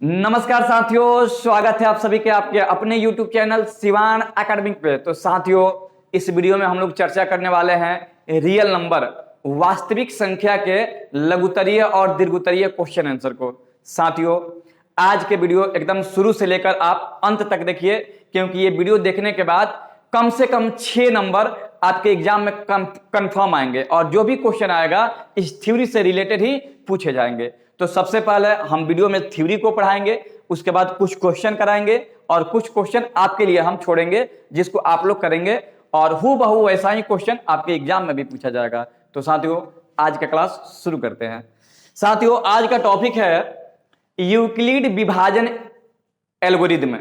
नमस्कार साथियों, स्वागत है आप सभी के आपके अपने YouTube चैनल शिवान एकेडमिक पे। तो साथियों, इस वीडियो में हम लोग चर्चा करने वाले हैं रियल नंबर, वास्तविक संख्या के लघुत्तरीय और दीर्घोत्तरीय क्वेश्चन आंसर को। साथियों, आज के वीडियो एकदम शुरू से लेकर आप अंत तक देखिए, क्योंकि ये वीडियो देखने के बाद कम से कम 6 नंबर आपके एग्जाम में कंफर्म आएंगे और जो भी क्वेश्चन आएगा इस थ्योरी से रिलेटेड ही पूछे जाएंगे। तो सबसे पहले हम वीडियो में थ्योरी को पढ़ाएंगे, उसके बाद कुछ क्वेश्चन कराएंगे और कुछ क्वेश्चन आपके लिए हम छोड़ेंगे जिसको आप लोग करेंगे और हूबहू वैसा ही क्वेश्चन आपके एग्जाम में भी पूछा जाएगा। तो साथियों, आज का क्लास शुरू करते हैं। साथियों, आज का टॉपिक है यूक्लिड विभाजन एल्गोरिदम।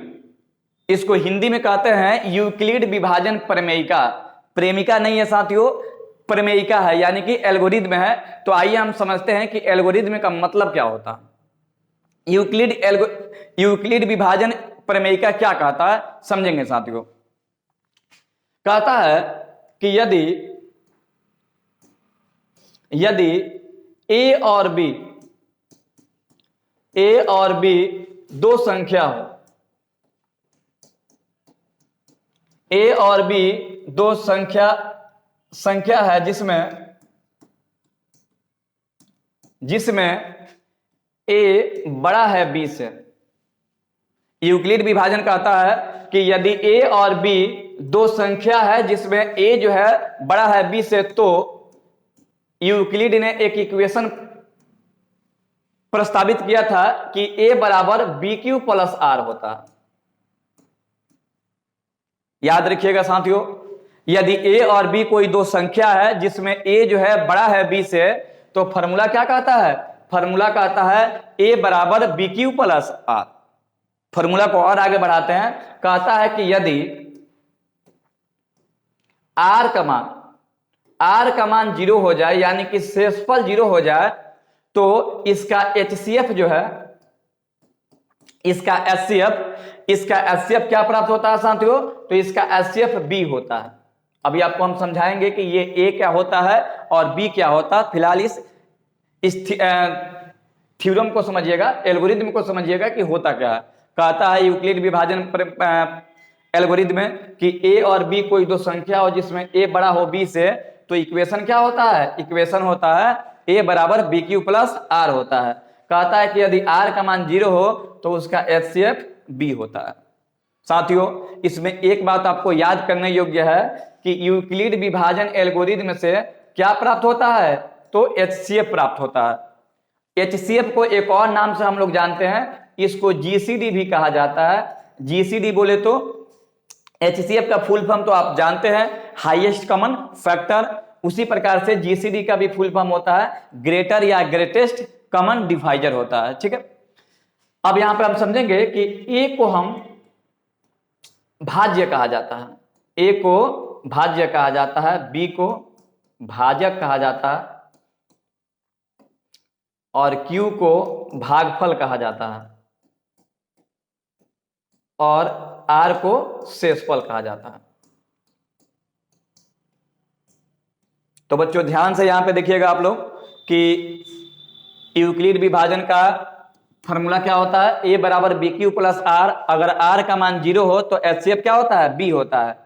इसको हिंदी में कहते हैं यूक्लिड विभाजन प्रमेयिका। प्रेमिका नहीं है साथियों, प्रमेयिका है, यानी कि एल्गोरिदम है। तो आइए हम समझते हैं कि एल्गोरिदम का मतलब क्या होता है। यूक्लिड विभाजन प्रमेयिका क्या कहता है, समझेंगे साथियों। कहता है कि यदि ए और बी दो संख्या हो, ए और बी दो संख्या है जिसमें ए बड़ा है बी से। यूक्लिड विभाजन कहता है कि यदि ए और बी दो संख्या है जिसमें ए जो है बड़ा है बी से, तो यूक्लिड ने एक इक्वेशन प्रस्तावित किया था कि ए बराबर बी क्यू प्लस आर होता है। याद रखिएगा साथियों, यदि ए और बी कोई दो संख्या है जिसमें ए जो है बड़ा है बी से, तो फॉर्मूला क्या कहता है? फॉर्मूला कहता है ए बराबर B Q plus R. Formula को और आगे बढ़ाते हैं, कहता है कि यदि आर का मान 0 हो जाए, यानी कि शेषफल 0 हो जाए, तो इसका एचसीएफ जो है, इसका एचसीएफ क्या प्राप्त होता है साथियों? तो इसका एचसीएफ बी होता है। अभी आपको हम समझाएंगे कि ये ए क्या होता है और बी क्या होता है। फिलहाल इस थ्योरम को समझिएगा, एल्गोरिदम को समझिएगा कि होता क्या है। कहता है यूक्लिड विभाजन एल्गोरिदम में कि ए और बी कोई दो संख्या हो जिसमें ए बड़ा हो बी से, तो इक्वेशन क्या होता है? इक्वेशन होता है ए बराबर बी क्यू प्लस आर होता है। कहता है कि यदि आर का मान 0 हो तो उसका एचसीएफ बी होता है। साथियों, इसमें एक बात आपको याद करने योग्य है कि यूक्लिड विभाजन एल्गोरिदम से क्या प्राप्त होता है? तो एचसीएफ प्राप्त होता है। एचसीएफ को एक और नाम से हम लोग जानते हैं, इसको जीसीडी भी कहा जाता है। जीसीडी बोले तो एचसीएफ का फुल फॉर्म तो आप जानते हैं, हाईएस्ट कॉमन फैक्टर। उसी प्रकार से जीसीडी का भी फुल फॉर्म होता है ग्रेटर या ग्रेटेस्ट कॉमन डिवाइजर होता है। ठीक है, अब यहां पे हम समझेंगे कि ए को हम भाज्य कहा जाता है, ए को भाज्य कहा जाता है, बी को भाजक कहा जाता है और क्यू को भागफल कहा जाता है और आर को शेषफल कहा जाता है। तो बच्चों ध्यान से यहां पे देखिएगा आप लोग कि यूक्लिड विभाजन का फॉर्मूला क्या होता है? ए बराबर बी क्यू प्लस आर। अगर आर का मान 0 हो तो एचसीएफ क्या होता है? बी होता है।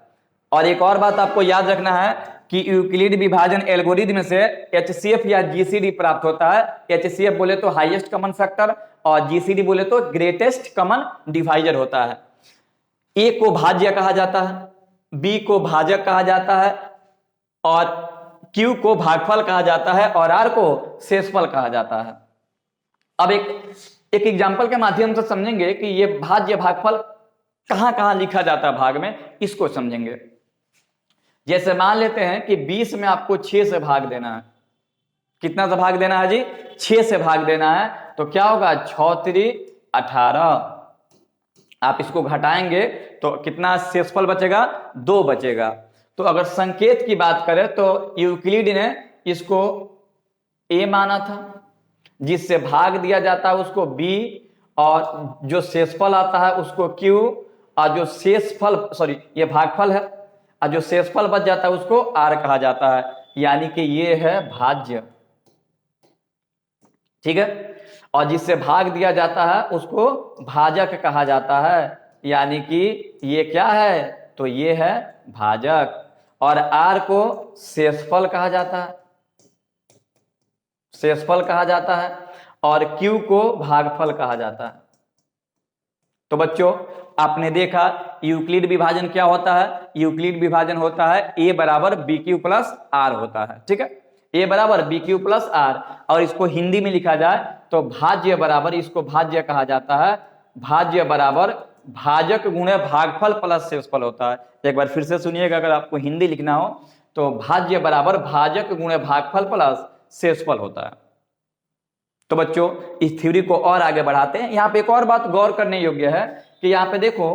और एक और बात आपको याद रखना है कि यूक्लिड विभाजन एल्गोरिदम से एचसीएफ या जीसीडी प्राप्त होता है। एचसीएफ बोले तो हाईएस्ट कॉमन फैक्टर और जीसीडी बोले तो ग्रेटेस्ट कॉमन डिवाइजर होता है। ए को भाज्य कहा जाता है, बी को भाजक कहा जाता है और क्यू को भागफल कहा जाता है और आर को शेषफल कहा जाता है। अब एक एग्जाम्पल के माध्यम से समझेंगे कि ये भाज्य भागफल कहां कहां लिखा जाता है भाग में, इसको समझेंगे। जैसे मान लेते हैं कि 20 में आपको 6 से भाग देना है। कितना से भाग देना है जी? 6 से भाग देना है। तो क्या होगा? 6 3 18। आप इसको घटाएंगे तो कितना शेषफल बचेगा? 2 बचेगा। तो अगर संकेत की बात करें तो यूक्लिड ने इसको ए माना था, जिससे भाग दिया जाता है उसको बी, और जो शेषफल आता है उसको क्यू, और जो शेषफल ये भागफल है, और जो शेषफल बच जाता है उसको आर कहा जाता है। यानी कि ये है भाज्य। ठीक है। और जिससे भाग दिया जाता है उसको भाजक कहा जाता है, यानी कि ये क्या है, तो ये है भाजक। और आर को शेषफल कहा जाता है, शेषफल कहा जाता है, और क्यू को भागफल कहा जाता है। तो बच्चों आपने देखा यूक्लिड विभाजन क्या होता है, यूक्लिड विभाजन होता है ए बराबर बी क्यू प्लस आर होता है, ठीक है, ए बराबर बी क्यू प्लस आर। और इसको हिंदी में लिखा जाए तो भाज्य बराबर, इसको भाज्य कहा जाता है, भाज्य बराबर भाजक गुणे भागफल प्लस शेषफल होता है। एक बार फिर से सुनिएगा, अगर आपको हिंदी लिखना हो तो भाज्य बराबर भाजक गुणे भागफल प्लस शेषफल होता है। तो बच्चों इस थ्योरी को और आगे बढ़ाते हैं। यहाँ पे एक और बात गौर करने योग्य है कि यहाँ पे देखो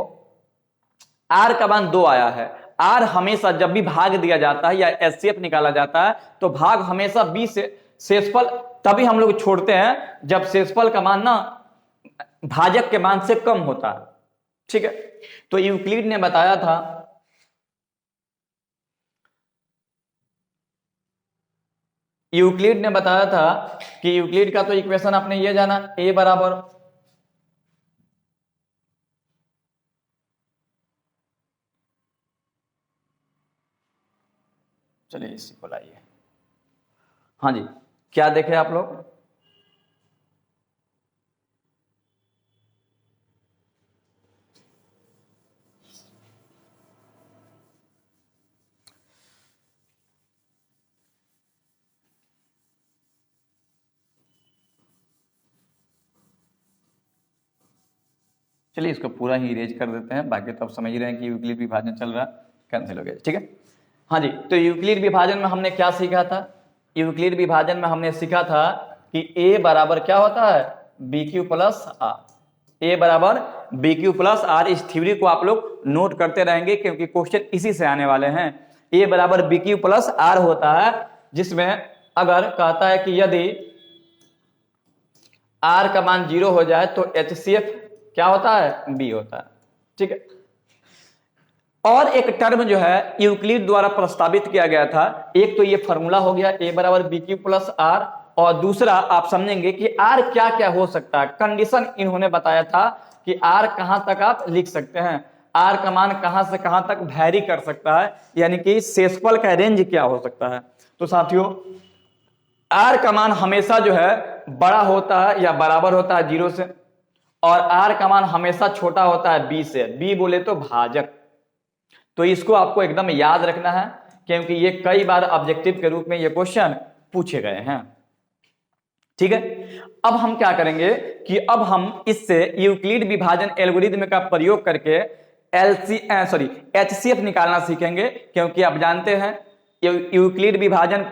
आर का मान 2 आया है। आर हमेशा जब भी भाग दिया जाता है या एचसीएफ निकाला जाता है तो भाग हमेशा बी से शेषफल तभी हम लोग छोड़ते हैं जब शेषफल का मान ना भाजक के मान से कम होता है, ठीक है। तो यूक्लिड ने बताया था कि यूक्लिड का तो इक्वेशन आपने ये जाना, ए बराबर चलिए इसी को लाइए। हाँ जी, क्या देखे आप लोग, चलिए इसको पूरा ही इरेज कर देते हैं, बाकी तो आप समझ रहे हैं कि यूक्लिड विभाजन चल रहा, कैंसिल हो गया, ठीक है। हाँ जी, तो यूक्लिड विभाजन में हमने क्या सीखा था, यूक्लिड विभाजन में हमने सीखा था कि a बराबर क्या होता है, बी क्यू प्लस आर। ए बराबर बी क्यू प्लस आर। इस थ्योरी को आप लोग नोट करते रहेंगे क्योंकि क्वेश्चन इसी से आने वाले हैं। ए बराबर बी क्यू प्लस आर होता है, जिसमें अगर कहता है कि यदि आर का मान 0 हो जाए तो एचसीएफ क्या होता है, बी होता है, ठीक है। और एक टर्म जो है यूक्लिड द्वारा प्रस्तावित किया गया था, एक तो ये फॉर्मूला हो गया ए बराबर बी क्यू प्लस आर, और दूसरा आप समझेंगे कि आर क्या क्या हो सकता है। कंडीशन इन्होंने बताया था कि आर कहां तक आप लिख सकते हैं, आर का मान कहां से कहां तक वैरी कर सकता है, यानी कि शेषफल का रेंज क्या हो सकता है। तो साथियों आर का मान हमेशा जो है बड़ा होता है या बराबर होता है 0 से, और आर का मान हमेशा छोटा होता है बी से, बी बोले तो भाजक। तो इसको आपको एकदम याद रखना है क्योंकि ये कई बार ऑब्जेक्टिव के रूप में ये क्वेश्चन पूछे गए हैं, ठीक है। अब हम क्या करेंगे कि अब हम इससे यूक्लिड विभाजन एल्गोरिथम का प्रयोग करके एचसीएफ निकालना सीखेंगे, क्योंकि आप जानते हैं यूक्लिड विभाजन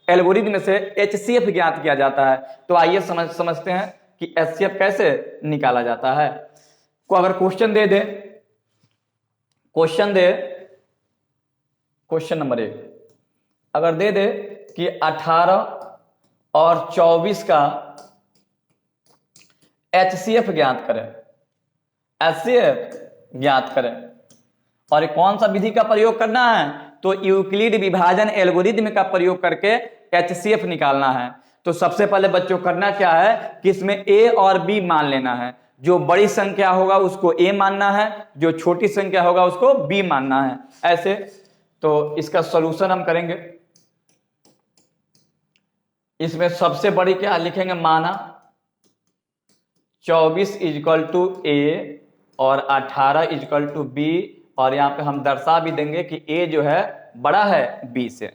एल्गोरिथम से एचसीएफ ज्ञात किया जाता है। तो आइए समझते हैं कि एचसीएफ कैसे निकाला जाता है। को अगर क्वेश्चन दे क्वेश्चन नंबर 1 अगर दे कि 18 और 24 का एचसीएफ ज्ञात करें, एचसीएफ ज्ञात करें, और कौन सा विधि का प्रयोग करना है, तो यूक्लिड विभाजन एल्गोरिथम का प्रयोग करके एचसीएफ निकालना है। तो सबसे पहले बच्चों करना क्या है कि इसमें ए और बी मान लेना है, जो बड़ी संख्या होगा उसको ए मानना है, जो छोटी संख्या होगा उसको बी मानना है, ऐसे। तो इसका सॉल्यूशन हम करेंगे, इसमें सबसे बड़ी क्या लिखेंगे, माना 24 इजकल टू ए और 18 इजकल टू बी, और यहां पे हम दर्शा भी देंगे कि ए जो है बड़ा है बी से,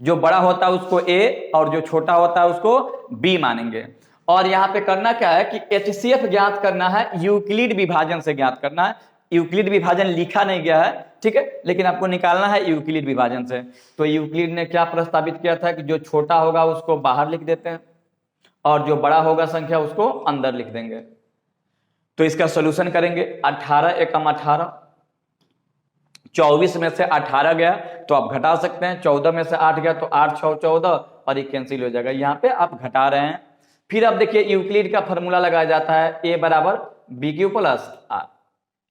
जो बड़ा होता है उसको ए और जो छोटा होता है उसको बी मानेंगे। और यहां पे करना क्या है कि एचसीएफ ज्ञात करना है, यूक्लिड विभाजन से ज्ञात करना है। यूक्लिड विभाजन लिखा नहीं गया है, ठीक है, लेकिन आपको निकालना है यूक्लिड विभाजन से। तो यूक्लिड ने क्या प्रस्तावित किया था कि जो छोटा होगा उसको बाहर लिख देते हैं और जो बड़ा होगा संख्या उसको अंदर लिख देंगे। तो इसका सॉल्यूशन करेंगे, 18 एकम 18, 24 में से 18 गया तो आप घटा सकते हैं, 14 में से 8 गया तो 8 6 14, और ये कैंसिल हो जाएगा, यहाँ पे आप घटा रहे हैं। फिर अब देखिए यूक्लिड का फॉर्मूला लगाया जाता है, ए बराबर बी क्यू प्लस आर।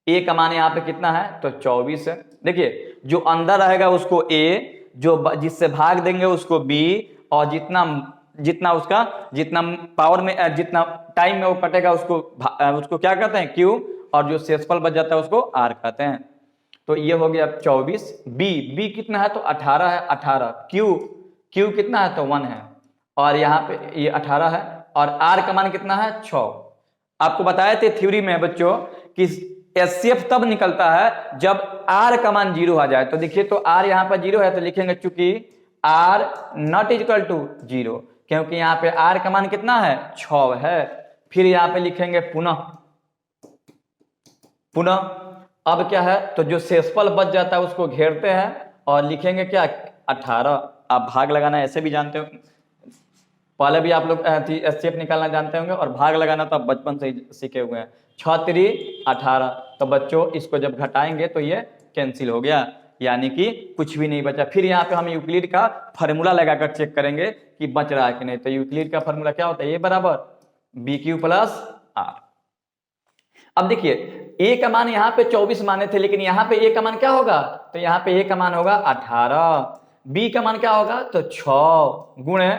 ए का मान यहाँ पे कितना है, तो 24 है। देखिए जो अंदर रहेगा उसको ए, जो जिससे भाग देंगे उसको बी, और जितना जितना उसका जितना पावर में जितना टाइम में वो कटेगा उसको क्या कहते हैं क्यू, और जो शेषफल बच जाता है उसको आर कहते हैं। तो ये हो गया 24। बी कितना है तो 18 है, 18। क्यू कितना है तो 1 है, और यहाँ पे ये 18 है, और आर का मान कितना है 6। आपको बताए थे थ्योरी में बच्चों कि एचसीएफ तब निकलता है जब आर का मान 0 आ जाए। तो देखिए तो आर यहाँ पर 0 है तो लिखेंगे चूंकि आर नॉट इक्वल टू 0, क्योंकि यहाँ पे आर का मान कितना है 6 है। फिर यहाँ पे लिखेंगे पुनः अब क्या है तो जो शेषफल बच जाता है उसको घेरते हैं और लिखेंगे क्या 18। आप भाग लगाना ऐसे भी जानते हो, पहले भी आप लोग एचसीएफ निकालना जानते होंगे, और भाग लगाना तो आप बचपन से ही सीखे हुए हैं। 6 3 18। तो बच्चों इसको जब घटाएंगे तो ये कैंसिल हो गया, यानी कि कुछ भी नहीं बचा। फिर यहाँ पे हम यूक्लिड का फार्मूला लगाकर चेक करेंगे कि बच रहा है कि नहीं। तो यूक्लिड का फार्मूला क्या होता है, ए बराबर बी क्यू प्लस आर। अब देखिए ए का मान यहाँ पे 24 माने थे, लेकिन यहाँ पे ए का मान क्या होगा तो यहाँ पे ए का मान होगा 18, बी का मान क्या होगा तो 6 गुणे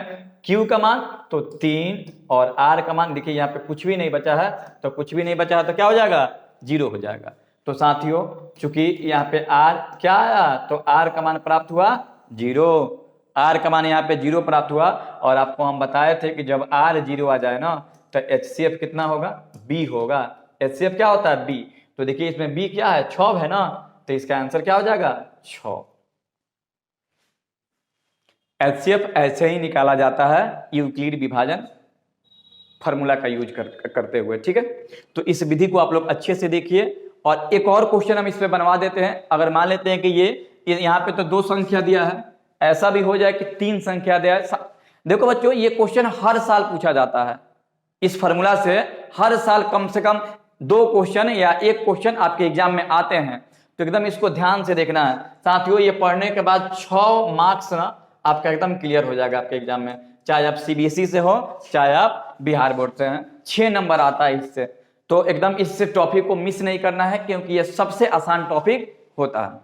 क्यू का मान तो 3, और आर का मान देखिए यहाँ पे कुछ भी नहीं बचा है, तो कुछ भी नहीं बचा है तो क्या हो जाएगा 0 हो जाएगा। तो साथियों चूंकि यहाँ पे आर क्या आया तो आर का मान प्राप्त हुआ 0, आर का मान यहाँ पे 0 प्राप्त हुआ। और आपको हम बताए थे कि जब आर 0 आ जाए ना तो एचसीएफ कितना होगा बी होगा। एचसीएफ क्या होता है बी, तो देखिए इसमें बी क्या है 6 है ना, तो इसका आंसर क्या हो जाएगा 6। एचसीएफ ऐसे ही निकाला जाता है यूक्लिड विभाजन फार्मूला का यूज करते हुए, ठीक है। तो इस विधि को आप लोग अच्छे से देखिए, और एक और क्वेश्चन हम इस पे बनवा देते हैं। अगर मान लेते हैं कि ये यहाँ पे तो 2 संख्या दिया है, ऐसा भी हो जाए कि 3 संख्या दिया है। देखो बच्चों ये क्वेश्चन हर साल पूछा जाता है, इस फार्मूला से हर साल कम से कम 2 क्वेश्चन या 1 क्वेश्चन आपके एग्जाम में आते हैं। तो एकदम इसको ध्यान से देखना है साथियों, ये पढ़ने के बाद 6 मार्क्स ना आपका एकदम क्लियर हो जाएगा आपके एग्जाम में, चाहे आप सीबीएसई से हो चाहे आप बिहार बोर्ड से हैं। 6 नंबर आता है इससे, तो एकदम इस टॉपिक को मिस नहीं करना है क्योंकि ये सबसे आसान टॉपिक होता है,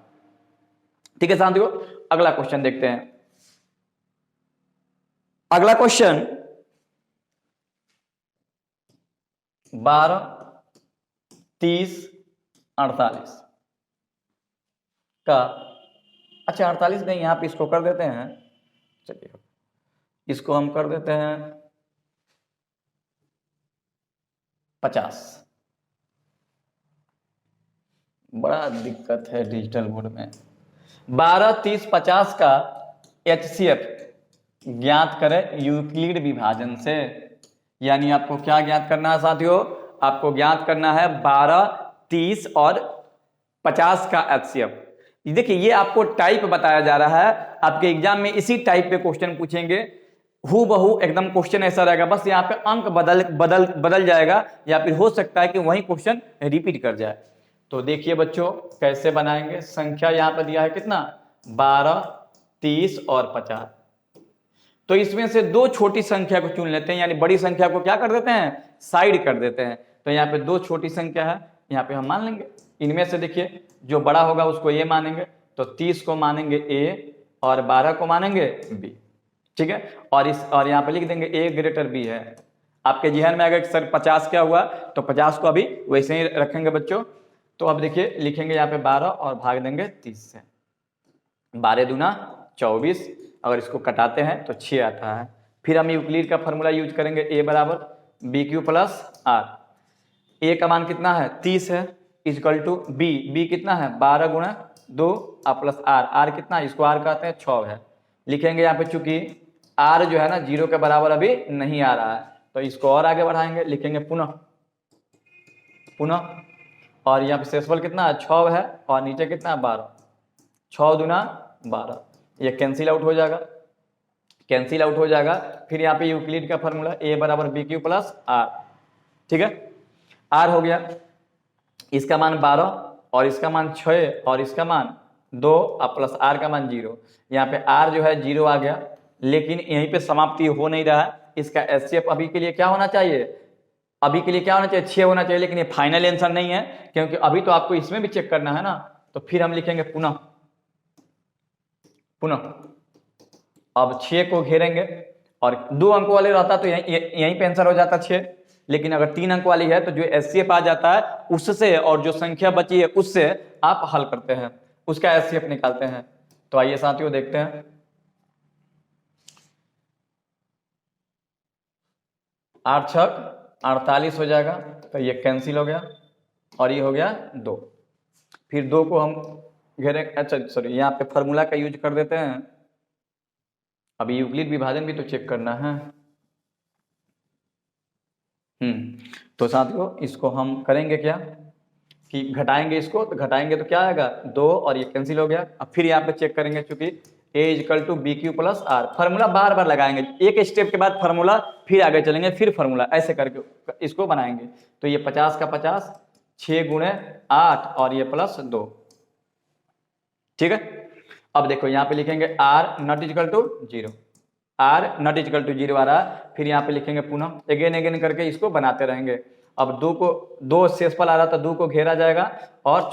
ठीक है साथियों। अगला क्वेश्चन देखते हैं। अगला क्वेश्चन 12 30 48 का, अच्छा 48 नहीं, यहां पे इसको कर देते हैं, चलिए इसको हम कर देते हैं 50। बड़ा दिक्कत है डिजिटल बोर्ड में। 12 30 50 का एचसीएफ ज्ञात करें यूक्लिड विभाजन से। यानी आपको क्या ज्ञात करना है साथियों, आपको ज्ञात करना है 12 30 और 50 का एचसीएफ। देखिए ये आपको टाइप बताया जा रहा है, आपके एग्जाम में इसी टाइप पे क्वेश्चन पूछेंगे, हूबहू एकदम क्वेश्चन ऐसा रहेगा, बस यहाँ पे अंक बदल जाएगा, या फिर हो सकता है कि वही क्वेश्चन रिपीट कर जाए। तो देखिए बच्चों कैसे बनाएंगे। संख्या यहाँ पे दिया है कितना 12 30 और 50, तो इसमें से 2 छोटी संख्या को चुन लेते हैं, यानी बड़ी संख्या को क्या कर देते हैं साइड कर देते हैं। तो यहाँ पे 2 छोटी संख्या है, यहाँ पे हम मान लेंगे इनमें से देखिए जो बड़ा होगा उसको ए मानेंगे, तो 30 को मानेंगे ए और 12 को मानेंगे बी, ठीक है। और यहाँ पे लिख देंगे ए ग्रेटर बी है। आपके जहन में अगर सर 50 क्या हुआ तो 50 को अभी वैसे ही रखेंगे बच्चों। तो अब देखिए लिखेंगे यहाँ पे 12 और भाग देंगे 30 से, 12 दूना 24, अगर इसको कटाते हैं तो 6 आता है। फिर हम यूक्लिड का फॉर्मूला यूज करेंगे, ए बराबर बी क्यू प्लस आर। ए का मान कितना है 30 है, इक्वल टू बी कितना है 12 गुणा 2 प्लस आर कितना है, इसको आर कहते हैं 6 है। लिखेंगे यहाँ पे चूंकि आर जो है ना 0 के बराबर अभी नहीं आ रहा है, तो इसको और आगे बढ़ाएंगे, लिखेंगे पुनः, और यहाँ पे शेषफल कितना है 6 है, और नीचे कितना है 12, 6 दूना 12, ये कैंसिल आउट हो जाएगा। फिर यहाँ पे यूक्लिड का फॉर्मूला ए बराबर बी क्यू प्लस आर, ठीक है। आर हो गया, इसका मान 12 और इसका मान 6 और इसका मान 2 प्लस आर का मान 0। यहाँ पे आर जो है 0 आ गया, लेकिन यहीं पे समाप्ति हो नहीं रहा है। इसका एचसीएफ अभी के लिए क्या होना चाहिए, 6 होना चाहिए, लेकिन ये फाइनल आंसर नहीं है क्योंकि अभी तो आपको इसमें भी चेक करना है ना। तो फिर हम लिखेंगे पुनः, अब 6 को घेरेंगे और 2 अंक वाले रहता तो यहीं पे आंसर हो जाता 6, लेकिन अगर 3 अंक वाली है तो जो एचसीएफ आ जाता है उससे, और जो संख्या बची है उससे आप हल करते हैं, उसका एचसीएफ निकालते हैं। तो आइए साथियों देखते हैं। 8 छक 48 हो जाएगा, तो ये कैंसिल हो गया और ये हो गया 2। फिर 2 को हम घेरे, अच्छा सॉरी यहाँ पे फॉर्मूला का यूज कर देते हैं। अभी यूक्लिड विभाजन भी तो चेक करना है। तो साथियों इसको हम करेंगे क्या कि घटाएंगे इसको, तो घटाएंगे तो क्या आएगा 2 और ये कैंसिल हो गया। अब फिर यहाँ पे चेक करेंगे, चूंकि a equal to B Q plus R, formula बार बार लगाएंगे, एक स्टेप के बाद फॉर्मूला, फिर आगे चलेंगे, फिर फॉर्मूला, ऐसे करके इसको बनाएंगे। तो ये 50 का 50, 6 गुणे 8 और ये प्लस 2, ठीक है। अब देखो यहाँ पे लिखेंगे r not equal to 0, r not equal to 0 आ रहा, फिर यहाँ पे लिखेंगे पुनः, अगेन करके इसको बनाते रहेंगे। अब 2 को 2 शेषफल आ रहा था, 2 को घेरा जाएगा और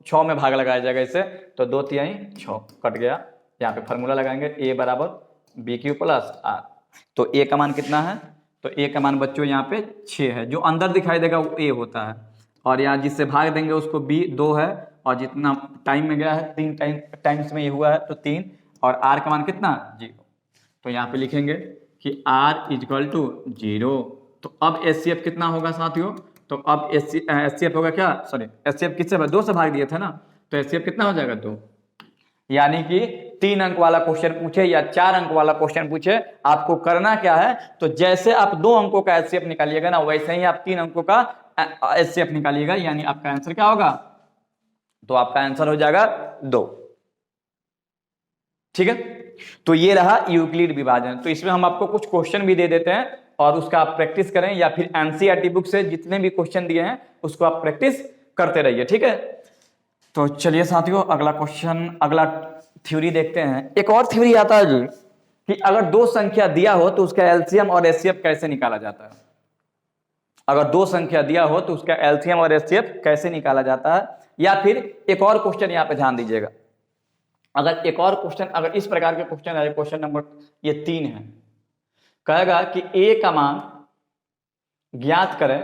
6 में भाग लगाया जाएगा इससे, तो 2 तिहाई 6 कट गया। यहाँ पे फॉर्मूला लगाएंगे a बराबर बी क्यू प्लस आर। तो a का मान कितना है, तो a का मान बच्चों यहाँ पे 6 है, जो अंदर दिखाई देगा वो a होता है, और यहाँ जिससे भाग देंगे उसको b 2 है, और जितना टाइम में गया है 3 टाइम्स में ये हुआ है तो 3, और r का मान कितना 0। तो यहाँ पे लिखेंगे कि r इक्वल टू 0। तो अब एचसीएफ कितना होगा साथियों, तो अब एचसीएफ होगा क्या, सॉरी एचसीएफ किससे 2 से भाग दिए थे ना, तो एचसीएफ कितना हो जाएगा 2। यानी कि 3 अंक वाला क्वेश्चन पूछे या 4 अंक वाला क्वेश्चन पूछे, आपको करना क्या है, तो जैसे आप 2 अंकों का एचसीएफ निकालिएगा ना, वैसे ही आप 3 अंकों का एचसीएफ निकालिएगा, यानी आपका आंसर क्या होगा, तो आपका आंसर हो जाएगा 2, ठीक है। तो ये रहा यूक्लिड विभाजन। तो इसमें हम आपको कुछ क्वेश्चन भी दे देते हैं और उसका आप प्रैक्टिस करें, या फिर एनसीईआरटी बुक से जितने भी क्वेश्चन दिए हैं उसको आप प्रैक्टिस करते रहिए, ठीक है। तो चलिए साथियों अगला क्वेश्चन, अगला थ्योरी देखते हैं। एक और थ्योरी आता है जी कि अगर 2 संख्या दिया हो तो उसका एलसीएम और एचसीएफ कैसे निकाला जाता है। अगर 2 संख्या दिया हो तो उसका एलसीएम और एचसीएफ कैसे निकाला जाता है। या फिर एक और क्वेश्चन यहाँ पे ध्यान दीजिएगा, अगर एक और क्वेश्चन, अगर इस प्रकार के क्वेश्चन है, क्वेश्चन नंबर ये 3 है, कहेगा कि a का मान ज्ञात करें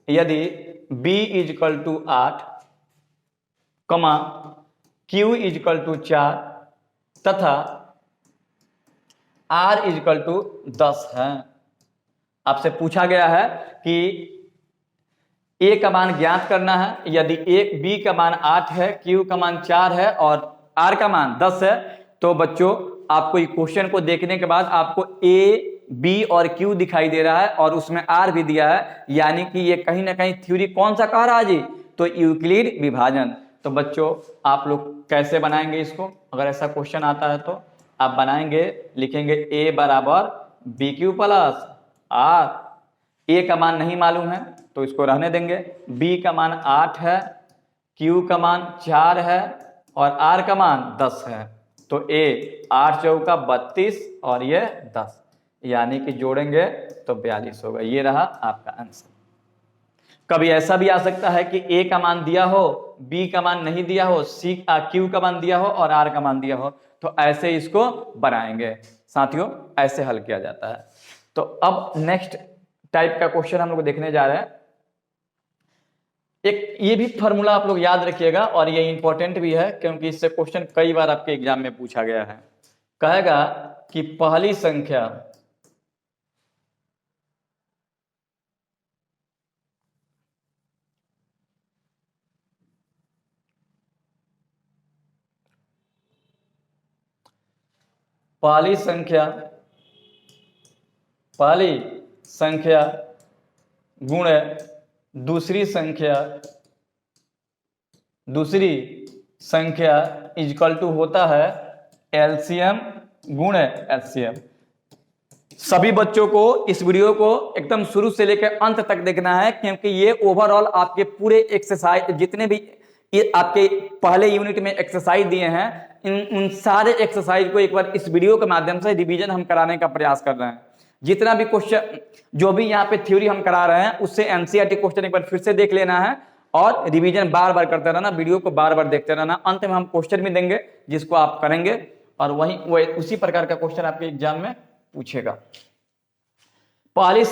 यदि b equal to 8, q equal to 4 तथा r इक्वल टू 10 है। आपसे पूछा गया है कि a का मान ज्ञात करना है, यदि b का मान 8 है, q का मान 4 है और r का मान 10 है। तो बच्चों आपको ये क्वेश्चन को देखने के बाद आपको a, b और q दिखाई दे रहा है और उसमें r भी दिया है, यानी कि ये कहीं ना कहीं थ्योरी कौन सा कह रहा है जी, तो यूक्लिड विभाजन। तो बच्चों आप लोग कैसे बनाएंगे इसको, अगर ऐसा क्वेश्चन आता है तो आप बनाएंगे, लिखेंगे a बराबर B Q plus R. a का मान नहीं मालूम है तो इसको रहने देंगे, b का मान 8 है, q का मान 4 है और r का मान 10 है। तो a 8 चौका 32 और ये 10, यानी कि जोड़ेंगे तो 42 होगा। ये रहा आपका आंसर। कभी ऐसा भी आ सकता है कि a का मान दिया हो, b का मान नहीं दिया हो, q का मान दिया हो और r का मान दिया हो, तो ऐसे इसको बनाएंगे साथियों, ऐसे हल किया जाता है। तो अब नेक्स्ट टाइप का क्वेश्चन हम लोग देखने जा रहे हैं। एक ये भी फॉर्मूला आप लोग याद रखिएगा और ये इंपॉर्टेंट भी है, क्योंकि इससे क्वेश्चन कई बार आपके एग्जाम में पूछा गया है। कहेगा कि पहली संख्या गुणे दूसरी संख्या इक्वल टू होता है एलसीएम गुणे एचसीएफ। सभी बच्चों को इस वीडियो को एकदम शुरू से लेकर अंत तक देखना है, क्योंकि ये ओवरऑल आपके पूरे एक्सरसाइज, जितने भी ये आपके पहले यूनिट में एक्सरसाइज दिए हैं, उन सारे एक्सरसाइज को एक बार इस वीडियो के माध्यम से रिवीजन हम कराने का प्रयास कर रहे हैं। जितना भी क्वेश्चन, जो भी यहाँ पे थ्योरी हम करा रहे हैं, उससे एनसीईआरटी क्वेश्चन एक बार फिर से देख लेना है और रिवीजन बार बार करते रहना, वीडियो को बार बार देखते रहना। अंत में हम क्वेश्चन भी देंगे जिसको आप करेंगे और वही उसी प्रकार का क्वेश्चन आपके एग्जाम में पूछेगा। पहली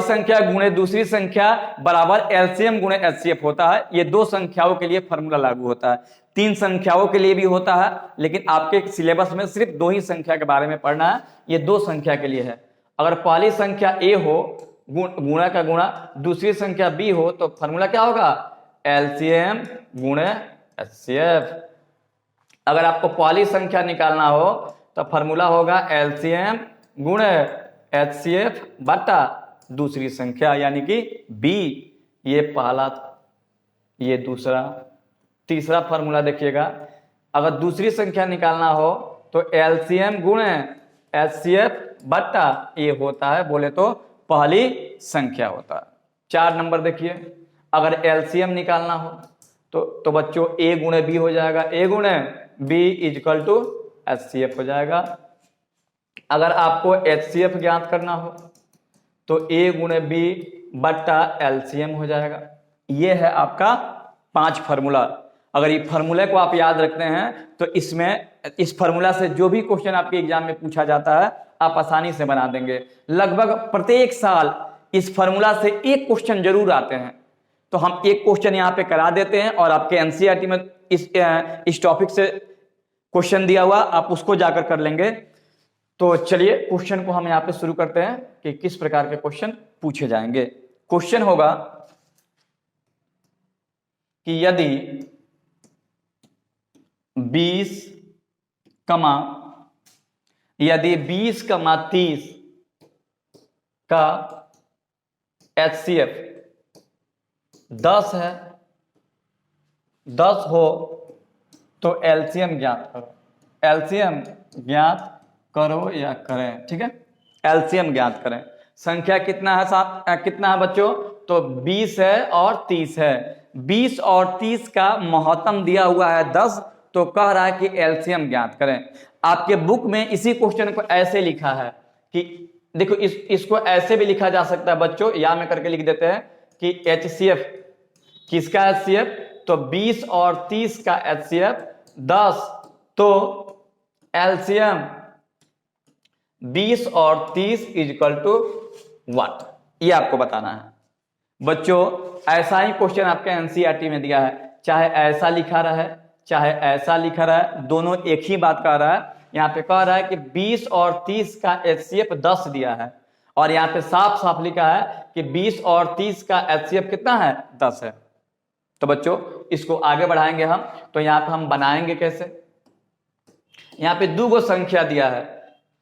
संख्या गुणे दूसरी संख्या बराबर एलसीएम गुणे एचसीएफ होता है। ये दो संख्याओं के लिए फॉर्मूला लागू होता है, तीन संख्याओं के लिए भी होता है, लेकिन आपके सिलेबस में सिर्फ दो ही संख्या के बारे में पढ़ना है। ये दो संख्या के लिए है। अगर पहली संख्या ए हो, गुणा का गुणा, दूसरी संख्या बी हो, तो फॉर्मूला क्या होगा? एलसीएम गुणे एचसीएफ। अगर आपको पहली संख्या निकालना हो तो फॉर्मूला होगा एलसीएम गुणे एचसीएफ बटा दूसरी संख्या यानी कि बी। ये पहला, ये दूसरा। तीसरा फॉर्मूला देखिएगा, अगर दूसरी संख्या निकालना हो तो एलसीएम गुणे एचसीएफ बटा ये होता है, बोले तो पहली संख्या होता है। 4 नंबर देखिए, अगर एलसीएम निकालना हो तो बच्चों ए गुणे बी हो जाएगा, ए गुणे बी इजकल टू एचसीएफ हो जाएगा। अगर आपको एचसीएफ ज्ञात करना हो तो ए गुणे बी बट्टा एलसीएम हो जाएगा। ये है आपका 5 फार्मूला। अगर ये फार्मूले को आप याद रखते हैं तो इस फार्मूला से जो भी क्वेश्चन आपके एग्जाम में पूछा जाता है आप आसानी से बना देंगे। लगभग प्रत्येक साल इस फार्मूला से एक क्वेश्चन जरूर आते हैं, तो हम एक क्वेश्चन यहाँ पे करा देते हैं और आपके एनसीईआरटी में इस टॉपिक से क्वेश्चन दिया हुआ, आप उसको जाकर कर लेंगे। तो चलिए क्वेश्चन को हम यहाँ पे शुरू करते हैं कि किस प्रकार के क्वेश्चन पूछे जाएंगे। क्वेश्चन होगा कि यदि 20 कमा 30 का HCF 10 है, 10 हो तो एलसीएम ज्ञात करो। एलसीएम ज्ञात करो या करें, ठीक है। एलसीएम ज्ञात करें। संख्या कितना है बच्चों? तो 20 है और 30 है। 20 और 30 का महत्तम दिया हुआ है 10, तो कह रहा है कि एलसीएम ज्ञात करें। आपके बुक में इसी क्वेश्चन को ऐसे लिखा है कि देखो, इसको ऐसे भी लिखा जा सकता है बच्चों, या में करके लिख देते हैं कि HCF किसका HCF? तो 20 और 30 का HCF 10, तो एलसीएम 20 और 30 इजकल टू व्हाट, ये आपको बताना है बच्चों। ऐसा ही क्वेश्चन आपके एनसीईआरटी में दिया है, चाहे ऐसा लिखा रहा है चाहे ऐसा लिखा रहा है, दोनों एक ही बात कह रहा है। यहाँ पे कह रहा है कि 20 और 30 का HCF 10 दिया है, और यहाँ पे साफ साफ लिखा है कि 20 और 30 का HCF कितना है? 10 है। तो बच्चों इसको आगे बढ़ाएंगे हम, तो यहाँ पे हम बनाएंगे कैसे? यहाँ पे 2 संख्या दिया है,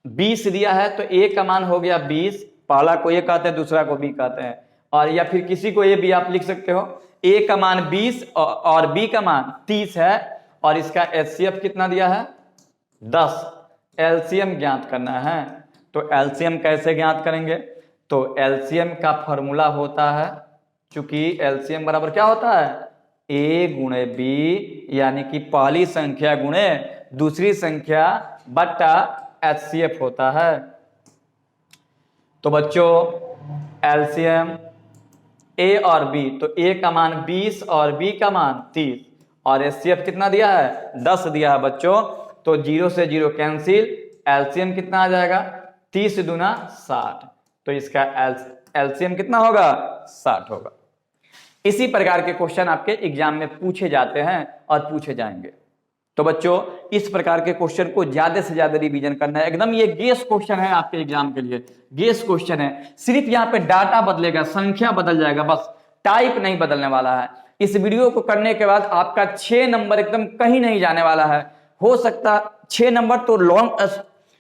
20 दिया है तो A का मान हो गया 20, पहला को A कहते हैं, दूसरा को B कहते हैं, और या फिर किसी को A भी आप लिख सकते हो। A का मान 20 और B का मान 30 है, और इसका HCF कितना दिया है? 10। एलसीएम ज्ञात करना है, तो एलसीएम कैसे ज्ञात करेंगे? तो एलसीएम का फॉर्मूला होता है, चूंकि एलसीएम बराबर क्या होता है? A गुणे B, यानी कि पहली संख्या गुणे दूसरी संख्या बट्टा HCF होता है। तो बच्चों एलसीएम A और B, तो A का मान 20 और B का मान 30, और HCF कितना दिया है? 10 दिया है बच्चों। तो 0 से 0 कैंसिल, एलसीएम कितना आ जाएगा? 30 दूना 60, तो इसका एलसीएम कितना होगा? 60 होगा। इसी प्रकार के क्वेश्चन आपके एग्जाम में पूछे जाते हैं और पूछे जाएंगे। तो बच्चों इस प्रकार के क्वेश्चन को ज्यादा से ज्यादा रिवीजन करना है। एकदम ये गेस क्वेश्चन है आपके एग्जाम के लिए, गेस क्वेश्चन है। सिर्फ यहाँ पे डाटा बदलेगा, संख्या बदल जाएगा, बस टाइप नहीं बदलने वाला है। इस वीडियो को करने के बाद आपका 6 नंबर एकदम कहीं नहीं जाने वाला है। हो सकता 6 नंबर तो लॉन्ग,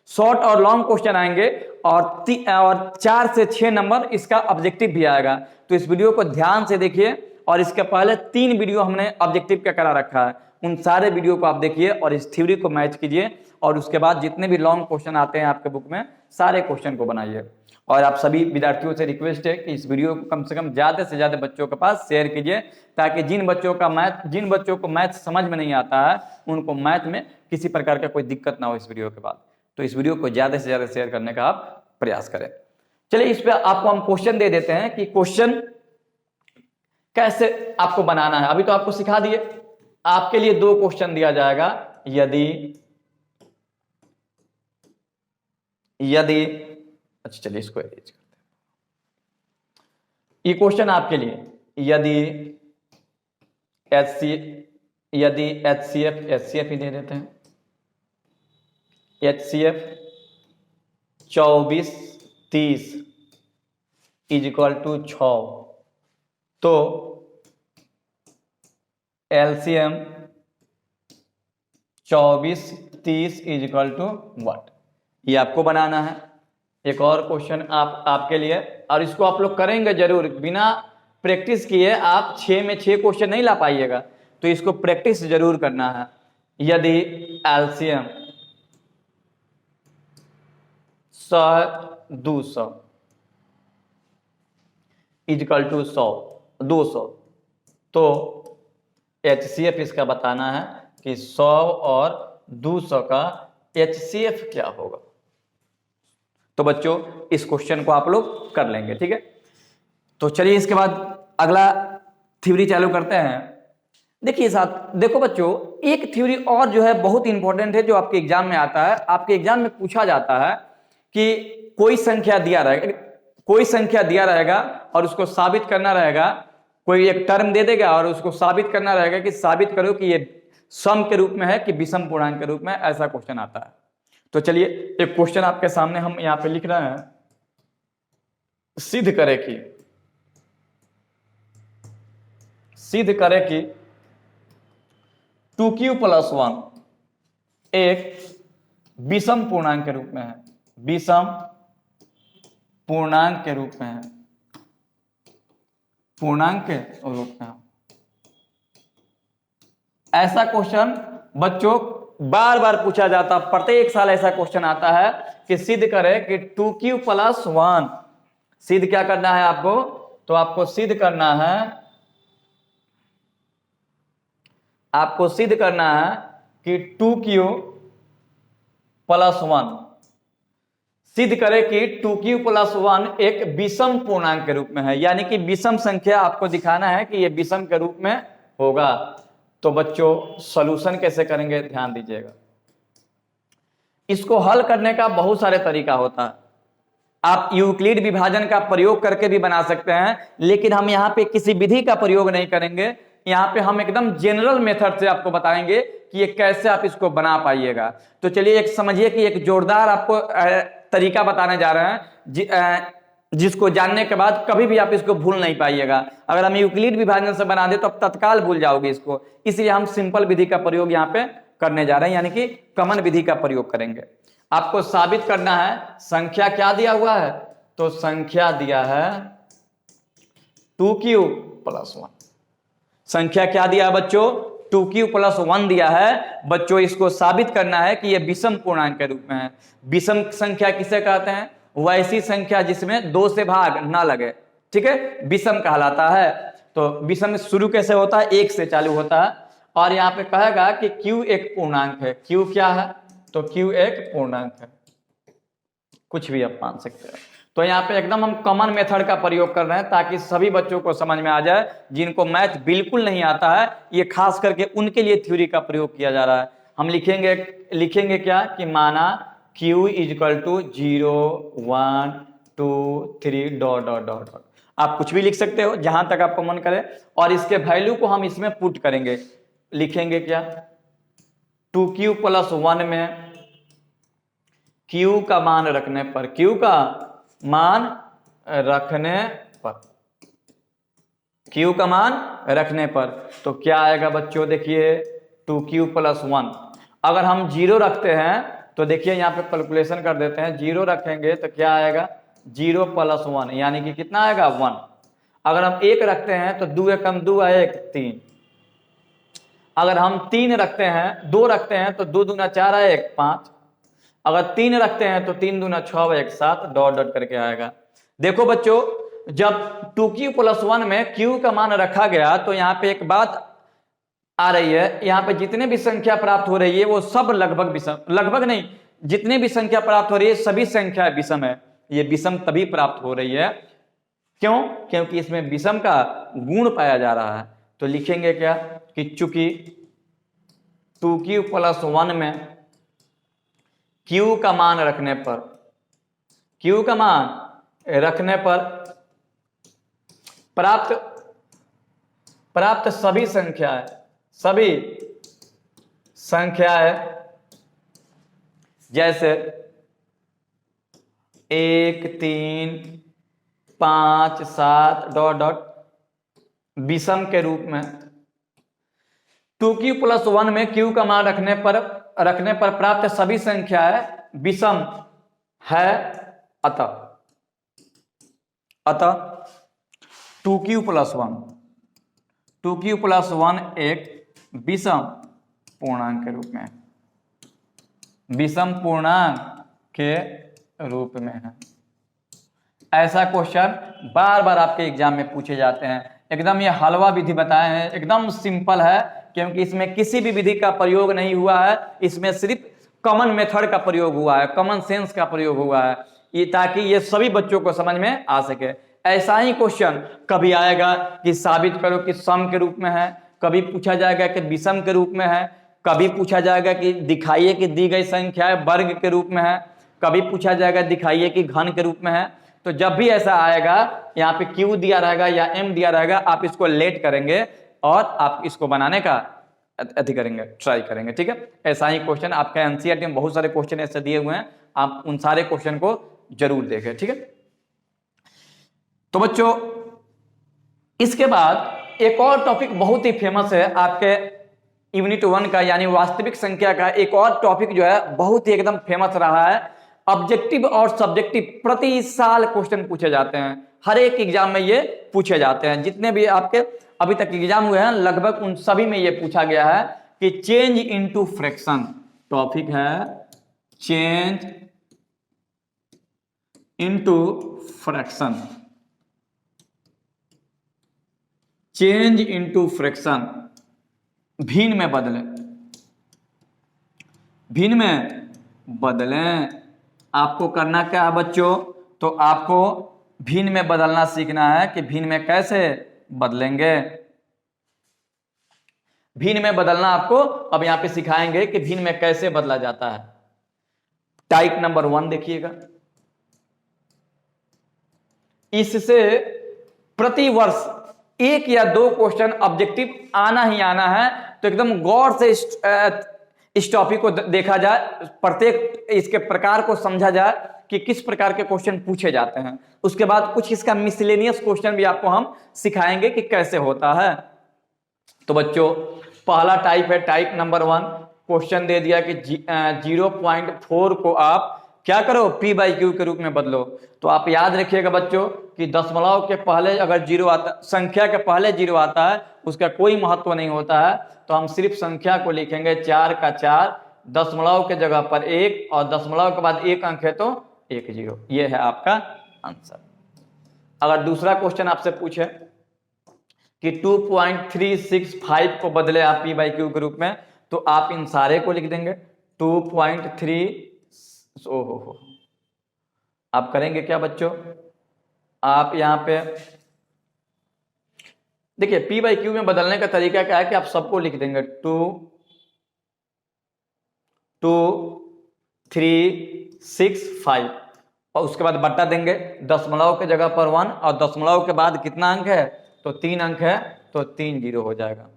शॉर्ट और लॉन्ग क्वेश्चन आएंगे, और 4 से 6 नंबर इसका ऑब्जेक्टिव भी आएगा। तो इस वीडियो को ध्यान से देखिए, और इसके पहले 3 वीडियो हमने ऑब्जेक्टिव का करा रखा है, उन सारे वीडियो को आप देखिए और इस थ्योरी को मैच कीजिए, और उसके बाद जितने भी लॉन्ग क्वेश्चन आते हैं आपके बुक में सारे क्वेश्चन को बनाइए। और आप सभी विद्यार्थियों से रिक्वेस्ट है कि इस वीडियो को कम से कम ज्यादा से ज्यादा बच्चों के पास शेयर कीजिए, ताकि जिन बच्चों को मैथ समझ में नहीं आता है उनको मैथ में किसी प्रकार का कोई दिक्कत ना हो इस वीडियो के बाद। तो इस वीडियो को ज्यादा से ज्यादा शेयर करने का आप प्रयास करें। चलिए इस पे आपको हम क्वेश्चन दे देते हैं कि क्वेश्चन कैसे आपको बनाना है। अभी तो आपको सिखा दिए। आपके लिए 2 क्वेश्चन दिया जाएगा। यदि यदि, अच्छा चलिए इसको अरेंज करते हैं, ये क्वेश्चन आपके लिए, यदि HCF ही दे देते हैं, HCF 24-30 इज इक्वल टू 6, तो LCM 24-30 is equal to what, ये आपको बनाना है। एक और क्वेश्चन आपके लिए, और इसको आप लोग करेंगे जरूर, बिना प्रैक्टिस किए आप 6 में 6 क्वेश्चन नहीं ला पाइएगा, तो इसको प्रैक्टिस जरूर करना है। यदि LCM 100-200 इजकल टू 200, तो HCF इसका बताना है कि 100 और 200 का HCF क्या होगा। तो बच्चों इस क्वेश्चन को आप लोग कर लेंगे, ठीक है। तो चलिए इसके बाद अगला थ्योरी चालू करते हैं। देखिए साथ, देखो बच्चों, एक थ्योरी और जो है बहुत इंपॉर्टेंट है, जो आपके एग्जाम में आता है। आपके एग्जाम में पूछा जाता है कि कोई संख्या दिया रहेगा और उसको साबित करना रहेगा, कोई एक टर्म दे देगा और उसको साबित करना रहेगा कि साबित करो कि ये सम के रूप में है कि विषम पूर्णांक के रूप में, ऐसा क्वेश्चन आता है। तो चलिए एक क्वेश्चन आपके सामने हम यहां पे लिख रहे हैं, सिद्ध करे कि 2q + 1 एक विषम पूर्णांक के रूप में है, विषम पूर्णांक के रूप में है, पूर्णांक के रूप में। ऐसा क्वेश्चन बच्चों बार बार पूछा जाता, प्रत्येक साल ऐसा क्वेश्चन आता है कि सिद्ध करे कि 2q + 1, सिद्ध क्या करना है आपको, तो आपको सिद्ध करना है कि 2q + 1 सिद्ध करे कि 2q + 1 एक विषम पूर्णांक के रूप में है, यानी कि विषम संख्या आपको दिखाना है कि यह विषम के रूप में होगा। तो बच्चों सॉल्यूशन कैसे करेंगे, ध्यान दीजिएगा। इसको हल करने का बहुत सारे तरीका होता है। आप यूक्लिड विभाजन का प्रयोग करके भी बना सकते हैं, लेकिन हम यहाँ पे किसी विधि का प्रयोग नहीं करेंगे। यहाँ पे हम एकदम जनरल मेथड से आपको बताएंगे कि ये कैसे आप इसको बना पाइएगा। तो चलिए एक समझिए कि एक जोरदार आपको तरीका बताने जा रहे हैं, जिसको जानने के बाद कभी भी आप इसको भूल नहीं पाइएगा। अगर हम यूक्लिड विभाजन से बना दे तो आप तत्काल भूल जाओगे इसको, इसलिए हम सिंपल विधि का प्रयोग यहाँ पे करने जा रहे हैं, यानी कि कॉमन विधि का प्रयोग करेंगे। आपको साबित करना है, संख्या क्या दिया हुआ है, तो संख्या दिया है 2q + 1। संख्या क्या दिया है बच्चों, 2q + 1 दिया है। बच्चों इसको साबित करना है कि यह विषम पूर्णांक के रूप में है। विषम संख्या किसे कहते हैं, वैसी संख्या जिसमें 2 से भाग ना लगे, ठीक है, विषम कहलाता है। तो विषम शुरू कैसे होता है, 1 से चालू होता है। और यहाँ पे कहेगा कि q एक पूर्णांक है। q क्या है, तो q एक पूर्णांक है, कुछ भी आप मान सकते हैं। तो यहाँ पे एकदम हम कॉमन मेथड का प्रयोग कर रहे हैं ताकि सभी बच्चों को समझ में आ जाए। जिनको मैथ बिल्कुल नहीं आता है, ये खास करके उनके लिए थ्योरी का प्रयोग किया जा रहा है। हम लिखेंगे क्या कि माना q = 0 1 2 3 ... आप कुछ भी लिख सकते हो जहां तक आपको मन करे, और इसके वैल्यू को हम इसमें पुट करेंगे। लिखेंगे क्या, 2q + 1 में q का मान रखने पर, q का मान रखने पर तो क्या आएगा बच्चों, देखिए 2q + 1। अगर हम 0 रखते हैं तो देखिए यहाँ पे कैलकुलेशन कर देते हैं, 0 रखेंगे तो क्या आएगा, 0 + 1 यानी कि कितना आएगा, 1। अगर हम 1 रखते हैं तो 2 × 2 = 1 3। अगर हम 3 रखते हैं, 2 रखते हैं तो 2 दूना 4 = 1 5। अगर 3 रखते हैं तो 3 दूना 6 = 1 7 ... करके आएगा। देखो बच्चों, जब 2q + 1 में q का मान रखा गया तो यहाँ पे एक बात आ रही है, यहाँ पे जितने भी संख्या प्राप्त हो रही है वो सब लगभग विषम, लगभग नहीं, जितने भी संख्या प्राप्त हो रही है सभी संख्या विषम है। ये विषम तभी प्राप्त हो रही है, क्यों, क्योंकि इसमें विषम का गुण पाया जा रहा है। तो लिखेंगे क्या कि चूंकि 2q + 1 में q का मान रखने पर Q का मान रखने पर प्राप्त सभी संख्याएं जैसे 1 3 5 7 डॉट डॉट विषम के रूप में 2Q + 1 में Q का मान रखने पर प्राप्त सभी संख्याएं विषम है। अतः 2Q + 1 एक विषम पूर्णांक के रूप में है। ऐसा क्वेश्चन बार बार आपके एग्जाम में पूछे जाते हैं। एकदम ये हलवा विधि बताए हैं, एकदम सिंपल है, क्योंकि इसमें किसी भी विधि का प्रयोग नहीं हुआ है, इसमें सिर्फ कॉमन मेथड का प्रयोग हुआ है, कॉमन सेंस का प्रयोग हुआ है, ये ताकि ये सभी बच्चों को समझ में आ सके। ऐसा ही क्वेश्चन कभी आएगा कि साबित करो कि सम के रूप में है, कभी पूछा जाएगा कि विषम के रूप में है, कभी पूछा जाएगा कि दिखाइए कि दी गई संख्या वर्ग के रूप में है, कभी पूछा जाएगा दिखाइए कि घन के रूप में है। तो जब भी ऐसा आएगा, यहाँ पे Q दिया रहेगा या M दिया रहेगा, आप इसको लेट करेंगे और आप इसको बनाने का ट्राई करेंगे। ठीक है, ऐसा ही क्वेश्चन आपके एनसीईआरटी में बहुत सारे क्वेश्चन ऐसे दिए हुए हैं, आप उन सारे क्वेश्चन को जरूर देखें। ठीक है, तो बच्चों इसके बाद एक और टॉपिक बहुत ही फेमस है आपके यूनिट 1 का, यानी वास्तविक संख्या का एक और टॉपिक जो है बहुत ही एकदम फेमस रहा है। ऑब्जेक्टिव और सब्जेक्टिव प्रति साल क्वेश्चन पूछे जाते हैं, हर एक एग्जाम में ये पूछे जाते हैं। जितने भी आपके अभी तक एग्जाम हुए हैं लगभग उन सभी में ये पूछा गया है कि चेंज इनटू फ्रैक्शन, टॉपिक है change into fraction, change into fraction, भिन्न में बदलें। आपको करना क्या है बच्चों, तो आपको भिन्न में बदलना सीखना है कि भिन्न में कैसे बदलेंगे। भिन्न में बदलना आपको अब यहां पे सिखाएंगे कि भिन्न में कैसे बदला जाता है। टाइप नंबर 1 देखिएगा, इससे प्रति वर्ष 1 या 2 क्वेश्चन ऑब्जेक्टिव आना ही आना है। तो एकदम गौर से इस टॉपिक को देखा जाए, प्रत्येक इसके प्रकार को समझा जाए कि किस प्रकार के क्वेश्चन पूछे जाते हैं। उसके बाद कुछ इसका मिसलेनियस क्वेश्चन भी आपको हम सिखाएंगे कि कैसे होता है। तो बच्चों पहला टाइप है टाइप नंबर 1, क्वेश्चन दे दिया कि 0.4 को आप क्या करो P/Q के रूप में बदलो। तो आप याद रखिएगा बच्चों कि दशमलव के पहले अगर 0 आता, संख्या के पहले 0 आता है उसका कोई महत्व नहीं होता है, तो हम सिर्फ संख्या को लिखेंगे 4 का 4, दशमलव के जगह पर 1 और दशमलव के बाद 1 अंक है तो 1 0। ये है आपका आंसर। अगर दूसरा क्वेश्चन आपसे पूछे कि 2.365 को बदले आप P/Q के रूप में, तो आप इन सारे को लिख देंगे 2.3। ओहो, आप करेंगे क्या बच्चों, आप यहां पे देखिए P/Q में बदलने का तरीका क्या है कि आप सबको लिख देंगे 2.365 और उसके बाद बट्टा देंगे, दशमलव के जगह पर 1 और दशमलव के बाद कितना अंक है तो 3 अंक है तो 3 0 हो जाएगा।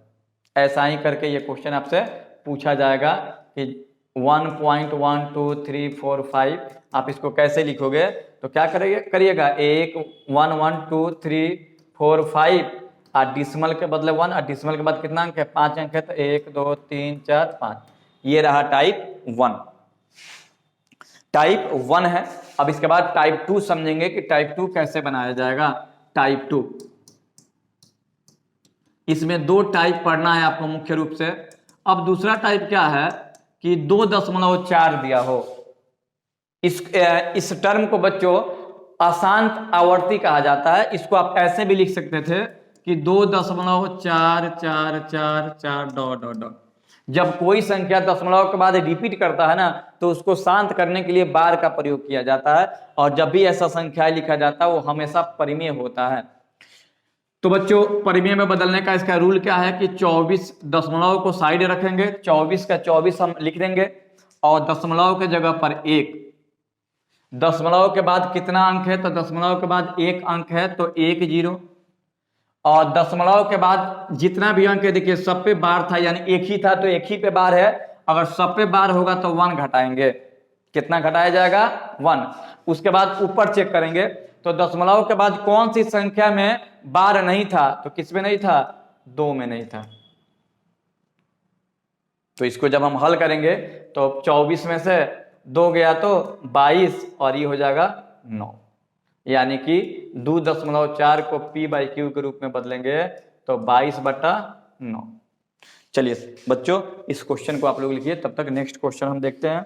ऐसा ही करके ये क्वेश्चन आपसे पूछा जाएगा कि 1.12345 आप इसको कैसे लिखोगे। तो क्या करिएगा 1 1 1 2 3 4 5 और डिसमल के बदले 1 और डिसमल के बाद कितना अंक है 5 अंक है तो 1 2 3 4 5। ये रहा टाइप 1, टाइप 1 है। अब इसके बाद टाइप 2 समझेंगे कि टाइप 2 कैसे बनाया जाएगा। टाइप 2 इसमें 2 टाइप पढ़ना है आपको मुख्य रूप से। अब दूसरा टाइप क्या है कि 2.4 दिया हो, इस टर्म को बच्चों अशांत आवर्ती कहा जाता है। इसको आप ऐसे भी लिख सकते थे कि 2.4444 डॉट डॉट डॉट। जब कोई संख्या दशमलव के बाद रिपीट करता है ना तो उसको शांत करने के लिए बार का प्रयोग किया जाता है, और जब भी ऐसा संख्या लिखा जाता है वो हमेशा परिमेय होता है। तो बच्चों परिमेय में बदलने का इसका रूल क्या है कि 24 दशमलव को साइड रखेंगे, 24 का 24 हम लिख देंगे और दशमलव के जगह पर 1 दशमलव के बाद कितना अंक है, तो दशमलव के बाद एक अंक है तो 1 0, और दशमलव के बाद जितना भी अंक है देखिए सब पे बार था, यानी एक ही था तो एक ही पे बार है, अगर सब पे बार होगा तो 1 घटाएंगे, कितना घटाया जाएगा 1। उसके बाद ऊपर चेक करेंगे तो दशमलव के बाद कौन सी संख्या में बार नहीं था, तो किस में नहीं था, 2 में नहीं था। तो इसको जब हम हल करेंगे तो 24 में से 2 गया तो 22 और ये हो जाएगा 9, यानी कि 2.4 को p/q के रूप में बदलेंगे तो 22/9। चलिए बच्चों इस क्वेश्चन को आप लोग लिखिए, तब तक नेक्स्ट क्वेश्चन हम देखते हैं।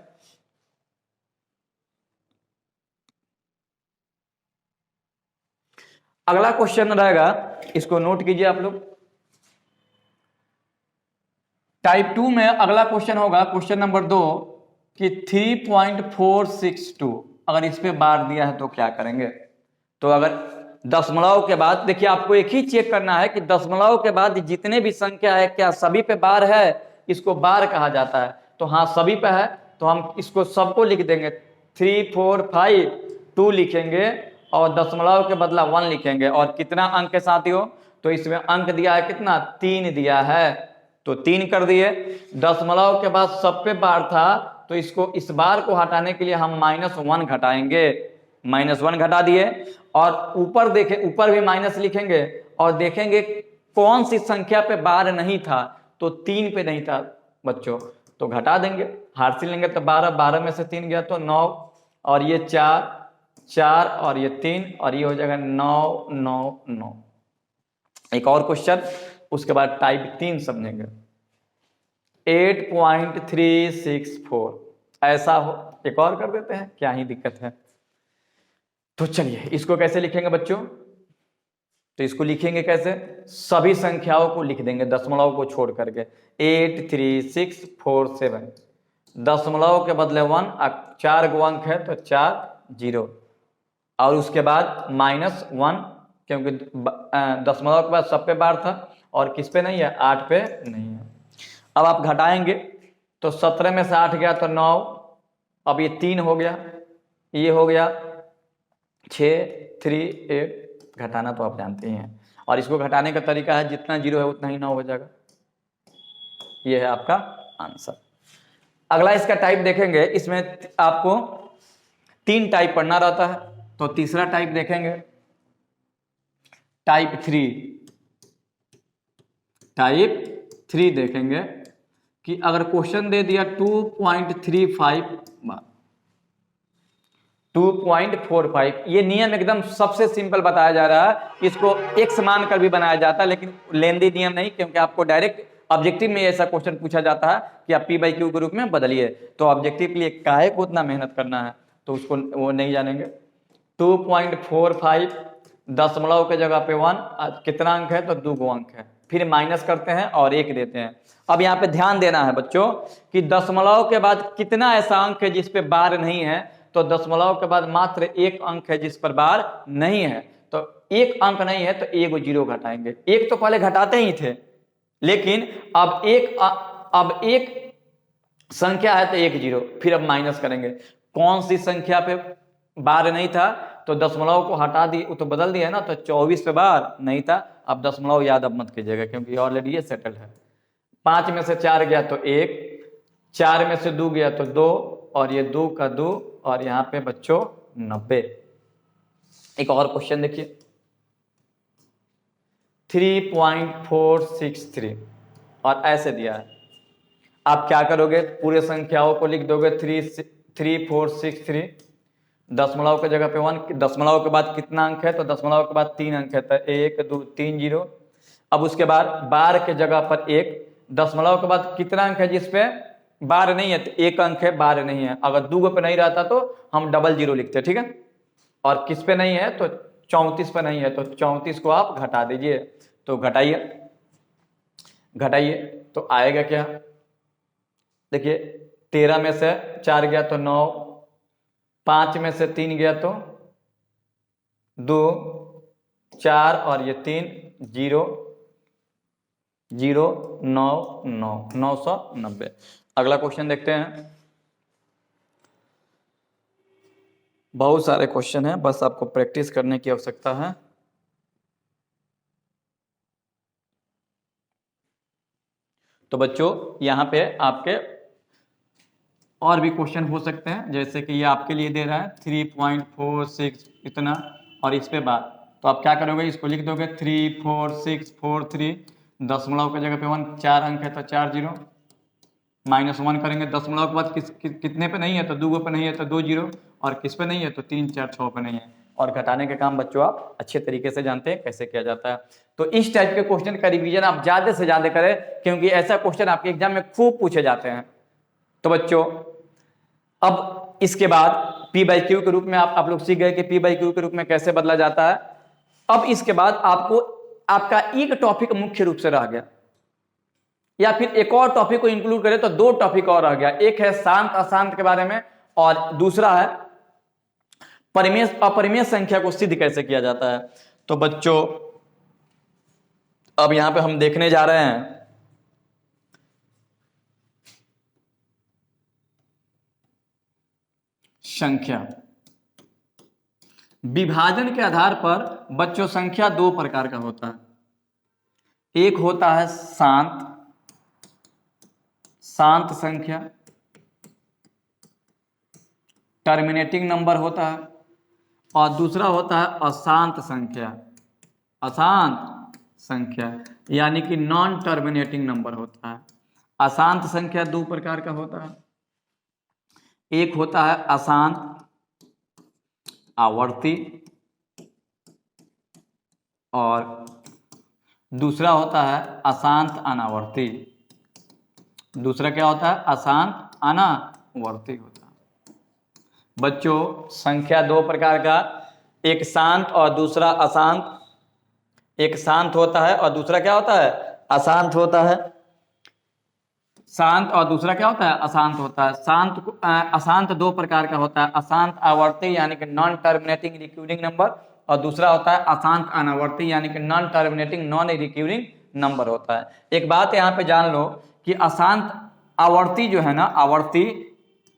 अगला क्वेश्चन रहेगा, इसको नोट कीजिए आप लोग। टाइप 2 में अगला क्वेश्चन होगा क्वेश्चन नंबर 2 कि 3.462 अगर इस पे बार दिया है तो क्या करेंगे। तो अगर दशमलव के बाद देखिए आपको एक ही चेक करना है कि दशमलव के बाद जितने भी संख्या है क्या सभी पे बार है, इसको बार कहा जाता है। तो हाँ सभी पे है, तो हम इसको सबको लिख देंगे, 3 4 5 2 लिखेंगे और दशमलव के बदला 1 लिखेंगे। और कितना अंक है साथियों, तो इसमें अंक दिया है कितना, 3 दिया है तो 3 कर दिए। दशमलव के बाद सब पे बार था तो इसको इस बार को हटाने के लिए हम -1 घटाएंगे, -1 घटा दिए। और ऊपर देखें, ऊपर भी माइनस लिखेंगे और देखेंगे कौन सी संख्या पे बार नहीं था, तो 3 पे नहीं था बच्चों, तो घटा देंगे, हार से लेंगे तो 12, 12 में से 3 गया तो 9, और ये 4 4 और ये 3 और ये हो जाएगा 9 9 9। एक और क्वेश्चन, उसके बाद टाइप 3 समझेंगे। 8.364 ऐसा हो, एक और कर देते हैं, क्या ही दिक्कत है। तो चलिए इसको कैसे लिखेंगे बच्चों, तो इसको लिखेंगे कैसे, सभी संख्याओं को लिख देंगे दशमलव को छोड़ करके। 83647 दशमलव के बदले 1, 4 गो अंक है तो 4 0, और उसके बाद -1 क्योंकि दशमलव के बाद सब पे बार था और किस पे नहीं है, 8 पे नहीं है। अब आप घटाएंगे तो 17 में से 8 गया तो 9, अब ये 3 हो गया, ये हो गया 6 3 8, घटाना तो आप जानते ही हैं। और इसको घटाने का तरीका है जितना 0 है उतना ही 9 हो जाएगा, ये है आपका आंसर। अगला इसका टाइप देखेंगे, इसमें आपको 3 टाइप पढ़ना रहता है, तो तीसरा टाइप देखेंगे टाइप 3 देखेंगे कि अगर क्वेश्चन दे दिया 2.45, ये नियम एकदम सबसे सिंपल बताया जा रहा है, इसको x मान कर भी बनाया जाता है, लेकिन लेंदी नियम नहीं, क्योंकि आपको डायरेक्ट ऑब्जेक्टिव में ऐसा क्वेश्चन पूछा जाता है कि आप p/q के रूप में बदलिए, तो ऑब्जेक्टिव के लिए काहे को उतना मेहनत करना है, तो उसको वो नहीं जानेंगे। 2.45 दशमलव के जगह पे 1, कितना अंक है तो 2 गो अंक है, फिर माइनस करते हैं और 1 देते हैं। अब यहाँ पे ध्यान देना है बच्चों कि दशमलव के बाद कितना ऐसा अंक है जिस पे बार नहीं है, तो दशमलव के बाद मात्र 1 अंक है जिस पर बार नहीं है, तो 1 अंक नहीं है तो 1 0 घटाएंगे। 1 तो पहले घटाते ही थे, लेकिन अब एक संख्या है तो 1 0, फिर अब माइनस करेंगे। कौन सी संख्या पे बार नहीं था, तो दशमलव को हटा दिए, तो बदल दिया ना, तो 24 पे बार नहीं था। अब दशमलव याद अब मत कीजिएगा क्योंकि ऑलरेडी ये सेटल है। 5 में से 4 गया तो 1, 4 में से 2 गया तो 2, और ये 2 का 2, और यहाँ पे बच्चों 90। एक और क्वेश्चन देखिए 3.463 और ऐसे दिया है। आप क्या करोगे, पूरे संख्याओं को लिख दोगे 3463, दशमलव के जगह पे 1, दशमलव के बाद कितना अंक है, तो दशमलव के बाद 3 अंक है तो 1 2 3 0। अब उसके बाद बार के जगह पर 1, दशमलव के बाद कितना अंक है जिसपे बार नहीं है, तो 1 अंक है, बार नहीं है। अगर 2 पे नहीं रहता तो हम 00 लिखते, ठीक है। और किस पे नहीं है, तो 34 पे नहीं है, तो 34 को आप घटा दीजिए, तो घटाइए तो आएगा क्या, देखिए 13 में से 4 गया तो 9, 5 में से 3 गया तो 2, 4 और ये 3 0 0 9 9 990। अगला क्वेश्चन देखते हैं बहुत सारे क्वेश्चन हैं, बस आपको प्रैक्टिस करने की आवश्यकता है। तो बच्चों यहाँ पे आपके और भी क्वेश्चन हो सकते हैं, जैसे कि ये आपके लिए दे रहा है 3.46 इतना, और इस पे बात, तो आप क्या करोगे, इसको लिख दोगे 34643, दशमलव की जगह पे 1, 4 अंक है तो 4 जीरो, -1 करेंगे, दशमलव के बाद कितने पे नहीं है तो 2 पे नहीं है तो 2 जीरो, और किस पे नहीं है तो 3 4 6 पे नहीं है। और घटाने का काम बच्चों आप अच्छे तरीके से जानते हैं कैसे किया जाता है। तो इस टाइप के क्वेश्चन का रिवीजन आप ज्यादा से ज्यादा करें, क्योंकि ऐसा क्वेश्चन आपके एग्जाम में खूब पूछे जाते हैं। तो बच्चों अब इसके बाद P/Q के रूप में आप लोग सीख गए कि P/Q के रूप में कैसे बदला जाता है। अब इसके बाद आपको आपका एक टॉपिक मुख्य रूप से रह गया, या फिर एक और टॉपिक को इंक्लूड करें तो 2 टॉपिक और रह गया। एक है शांत अशांत के बारे में, और दूसरा है परिमेय अपरिमेय संख्या को सिद्ध कैसे किया जाता है। तो बच्चों अब यहां पे हम देखने जा रहे हैं संख्या। विभाजन के आधार पर बच्चों संख्या 2 प्रकार का होता है। एक होता है शांत संख्या, टर्मिनेटिंग नंबर होता है, और दूसरा होता है अशांत संख्या यानी कि नॉन टर्मिनेटिंग नंबर होता है। अशांत संख्या 2 प्रकार का होता है। एक होता है अशांत आवर्ती, और दूसरा होता है अशांत अनावर्ती। दूसरा क्या होता है, अशांत अनावर्ती होता है। बच्चों संख्या 2 प्रकार का, एक शांत और दूसरा अशांत। एक शांत होता है और दूसरा क्या होता है, अशांत होता है। शांत और दूसरा क्या होता है, अशांत होता है। अशांत 2 प्रकार का होता है, अशांत आवर्ती यानी कि नॉन टर्मिनेटिंग रिक्यूरिंग नंबर, और दूसरा होता है अशांत अनावर्ती यानी कि non terminating non recurring number होता है। एक बात यहाँ पे जान लो कि अशांत आवर्ती जो है ना, आवर्ती,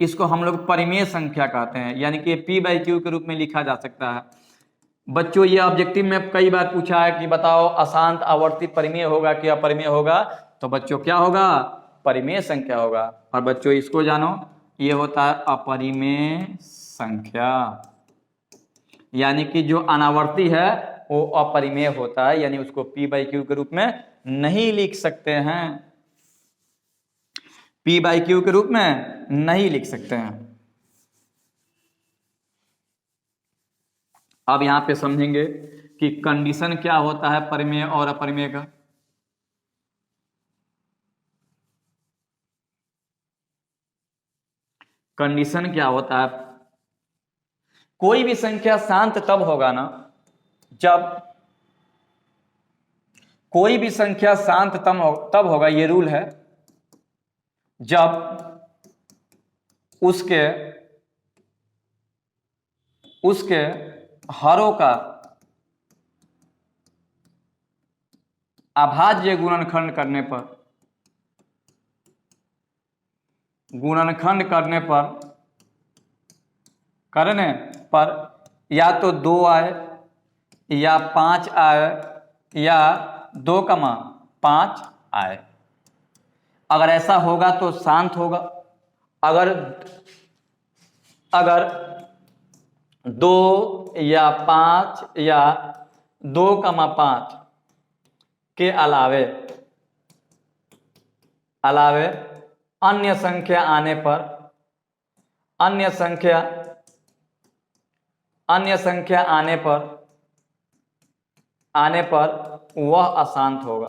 इसको हम लोग परिमेय संख्या कहते हैं, यानी कि P/Q के रूप में लिखा जा सकता है। बच्चों ये ऑब्जेक्टिव में कई बार पूछा है कि बताओ अशांत आवर्ती परिमेय होगा कि अपरिमेय होगा, तो बच्चों क्या होगा, परिमेय संख्या होगा। और बच्चों इसको जानो, ये होता है अपरिमेय संख्या, यानी कि जो अनावर्ती है वो अपरिमेय होता है, यानी उसको P/Q के रूप में नहीं लिख सकते हैं, P/Q के रूप में नहीं लिख सकते हैं। अब यहां पे समझेंगे कि कंडीशन क्या होता है परिमेय और अपरिमेय का। कंडीशन क्या होता है, कोई भी संख्या शांत तब होगा ना जब, कोई भी संख्या शांत तब होगा, ये रूल है, जब उसके हरों का अभाज्य गुणनखंड करने पर या तो 2 आए या 5 आए या 2,5 आए। अगर ऐसा होगा तो शांत होगा। अगर 2 या 5 या 2,5 के अलावे अन्य संख्या आने पर वह अशांत होगा,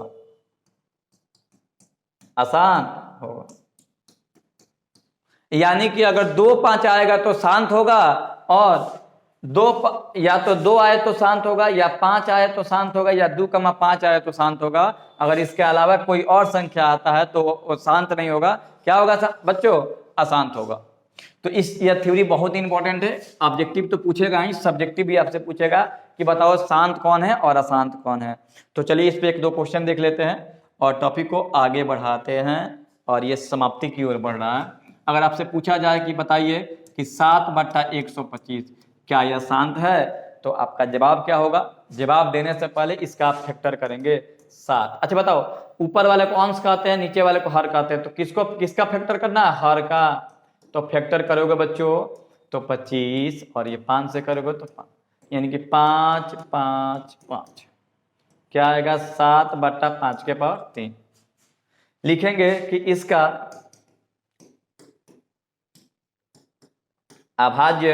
यानी कि अगर 2 5 आएगा तो शांत होगा, और या तो 2 आए तो शांत होगा, या 5 आए तो शांत होगा, या 2,5 आए तो शांत होगा। अगर इसके अलावा कोई और संख्या आता है तो वो शांत नहीं होगा। क्या होगा बच्चों, अशांत होगा। तो यह थ्योरी बहुत इंपॉर्टेंट है। ऑब्जेक्टिव तो पूछेगा ही, सब्जेक्टिव भी आपसे पूछेगा कि बताओ शांत कौन है और अशांत कौन है। तो चलिए इस पे 1-2 क्वेश्चन देख लेते हैं और टॉपिक को आगे बढ़ाते हैं, और ये समाप्ति की ओर बढ़ रहा है। अगर आपसे पूछा जाए कि बताइए कि 7/125 क्या यह शांत है? तो आपका जवाब क्या होगा? जवाब देने से पहले इसका आप फैक्टर करेंगे 7। अच्छा बताओ, ऊपर वाले को अंश कहते हैं, नीचे वाले को हर कहते हैं, तो किसका फैक्टर करना है? हर का। तो फैक्टर करोगे बच्चों तो 25 और ये 5 से करोगे तो 5, यानी कि 5 5 5 क्या आएगा? 7/5 के पावर 3। लिखेंगे कि इसका अभाज्य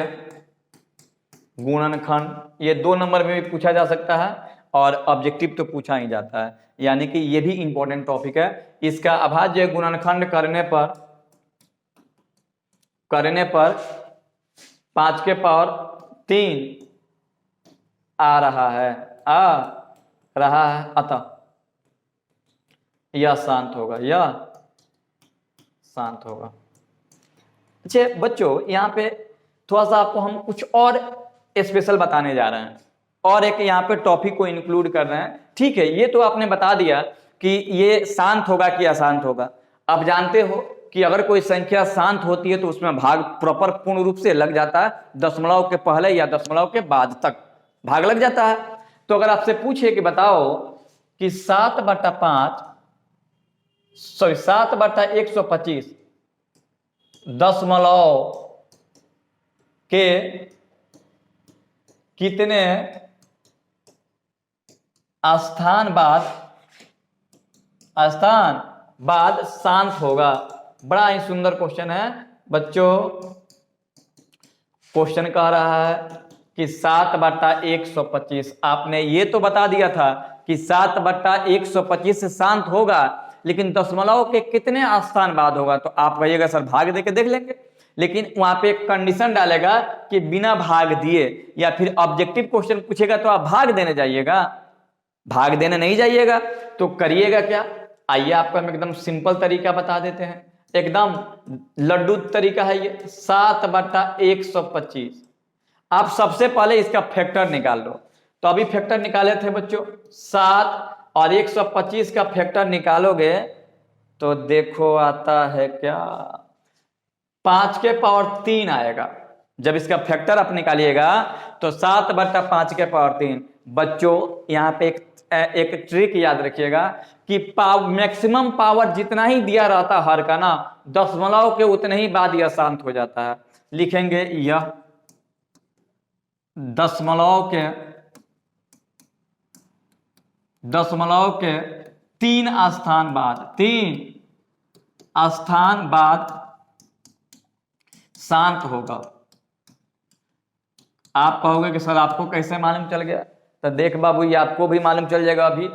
गुणनखंड, ये 2 नंबर में भी पूछा जा सकता है और ऑब्जेक्टिव तो पूछा ही जाता है, यानी कि ये भी इंपॉर्टेंट टॉपिक है। इसका अभाज्य गुणनखंड करने पर 5 के पावर 3 आ रहा है, अतः यह शांत होगा, यह शांत होगा। अच्छा बच्चों, यहाँ पे थोड़ा सा आपको हम कुछ और स्पेशल बताने जा रहे हैं और एक यहाँ पे टॉपिक को इंक्लूड कर रहे हैं। ठीक है, ये तो आपने बता दिया कि ये शांत होगा कि अशांत होगा। आप जानते हो कि अगर कोई संख्या शांत होती है तो उसमें भाग प्रॉपर पूर्ण रूप से लग जाता है, दशमलव के पहले या दशमलव के बाद तक भाग लग जाता है। तो अगर आपसे पूछे कि बताओ कि 7/125 दशमलव के कितने स्थान बाद शांत होगा? बड़ा ही सुंदर क्वेश्चन है बच्चों। क्वेश्चन कह रहा है कि 7/125। आपने ये तो बता दिया था कि 7/125 से शांत होगा, लेकिन दशमलव के कितने स्थान बाद होगा? तो आप कहिएगा सर भाग दे के देख लेंगे, लेकिन वहां पे एक कंडीशन डालेगा कि बिना भाग दिए, या फिर ऑब्जेक्टिव क्वेश्चन पूछेगा तो आप भाग देने जाइएगा, भाग देने नहीं जाइएगा। तो करिएगा क्या? आइए आपको हम एकदम सिंपल तरीका बता देते हैं, एकदम लड्डू तरीका है ये। 7/125 आप सबसे पहले इसका फैक्टर निकाल लो। तो अभी फैक्टर निकाले थे बच्चों, 7 और 125 का फैक्टर निकालोगे तो देखो आता है क्या? 5 के पावर 3 आएगा। जब इसका फैक्टर आप निकालिएगा तो 7/5 के पावर 3। बच्चों यहाँ पे एक ट्रिक याद रखिएगा कि मैक्सिमम पावर जितना ही दिया रहता हर का ना, दशमलव के उतने ही बाद यह शांत हो जाता है। लिखेंगे यह दशमलव के 3 स्थान बाद शांत होगा। आप कहोगे कि सर आपको कैसे मालूम चल गया? तो देख बाबू, ये आपको भी मालूम चल जाएगा। अभी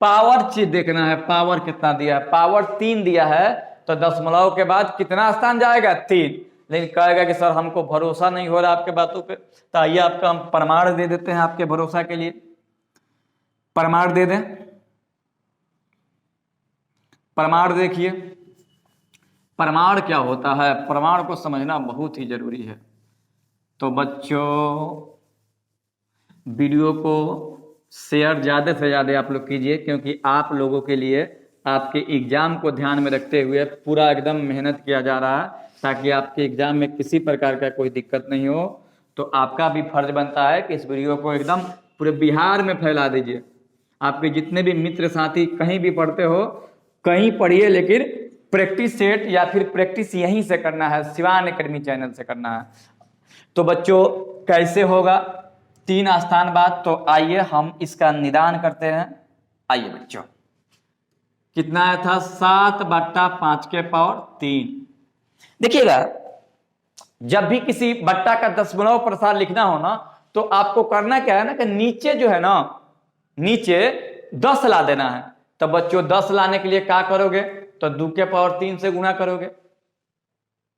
पावर चीज देखना है, पावर कितना दिया है। पावर 3 दिया है तो दशमलव के बाद कितना स्थान जाएगा? 3। लेकिन कहेगा कि सर हमको भरोसा नहीं हो रहा आपके बातों पे, तो आइए आपका हम प्रमाण दे देते हैं आपके भरोसा के लिए। प्रमाण दे दें। प्रमाण देखिए, प्रमाण क्या होता है, प्रमाण को समझना बहुत ही जरूरी है। तो बच्चों वीडियो को शेयर ज़्यादा से ज़्यादा आप लोग कीजिए, क्योंकि आप लोगों के लिए आपके एग्जाम को ध्यान में रखते हुए पूरा एकदम मेहनत किया जा रहा है, ताकि आपके एग्जाम में किसी प्रकार का कोई दिक्कत नहीं हो। तो आपका भी फर्ज बनता है कि इस वीडियो को एकदम पूरे बिहार में फैला दीजिए। आपके जितने भी मित्र साथी कहीं भी पढ़ते हो, कहीं पढ़िए, लेकिन प्रैक्टिस सेट या फिर प्रैक्टिस यहीं से करना है, शिवान एकेडमी चैनल से करना है। तो बच्चों कैसे होगा 3 स्थान बाद? तो आइए हम इसका निदान करते हैं। आइए बच्चों, कितना आया था? 7/5 के पावर 3। देखिएगा, जब भी किसी बट्टा का दशमलव प्रसार लिखना हो ना, तो आपको करना क्या है ना कि नीचे जो है ना, नीचे 10 ला देना है। तो बच्चों 10 लाने के लिए क्या करोगे? तो 2 के पावर 3 से गुणा करोगे।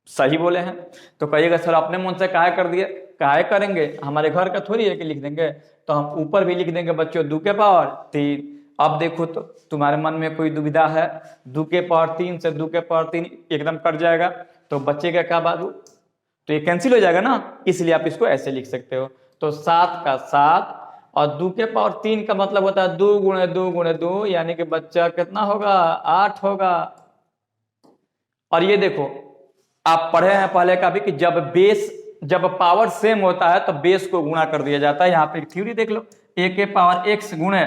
सही बोले हैं। तो कहिएगा सर अपने मन से काहे कर दिए? काहे करेंगे, हमारे घर का थोड़ी है कि लिख देंगे। तो हम ऊपर भी लिख देंगे बच्चों 2 के पावर 3। अब देखो तो तुम्हारे मन में कोई दुविधा है, 2 के पावर 3 से 2 के पावर 3 एकदम कट जाएगा, तो बचेगा क्या बाबू? तो ये कैंसिल हो जाएगा ना, इसलिए आप इसको ऐसे लिख सकते हो। तो 7 का 7 और 2 के पावर 3 का मतलब होता है 2 गुणे 2 गुणे 2, यानी कि बच्चा कितना होगा? 8 होगा। और ये देखो, आप पढ़े हैं पहले का भी कि जब बेस जब पावर सेम होता है तो बेस को गुणा कर दिया जाता है। यहाँ पे एक थ्योरी देख लो, a के पावर x गुणे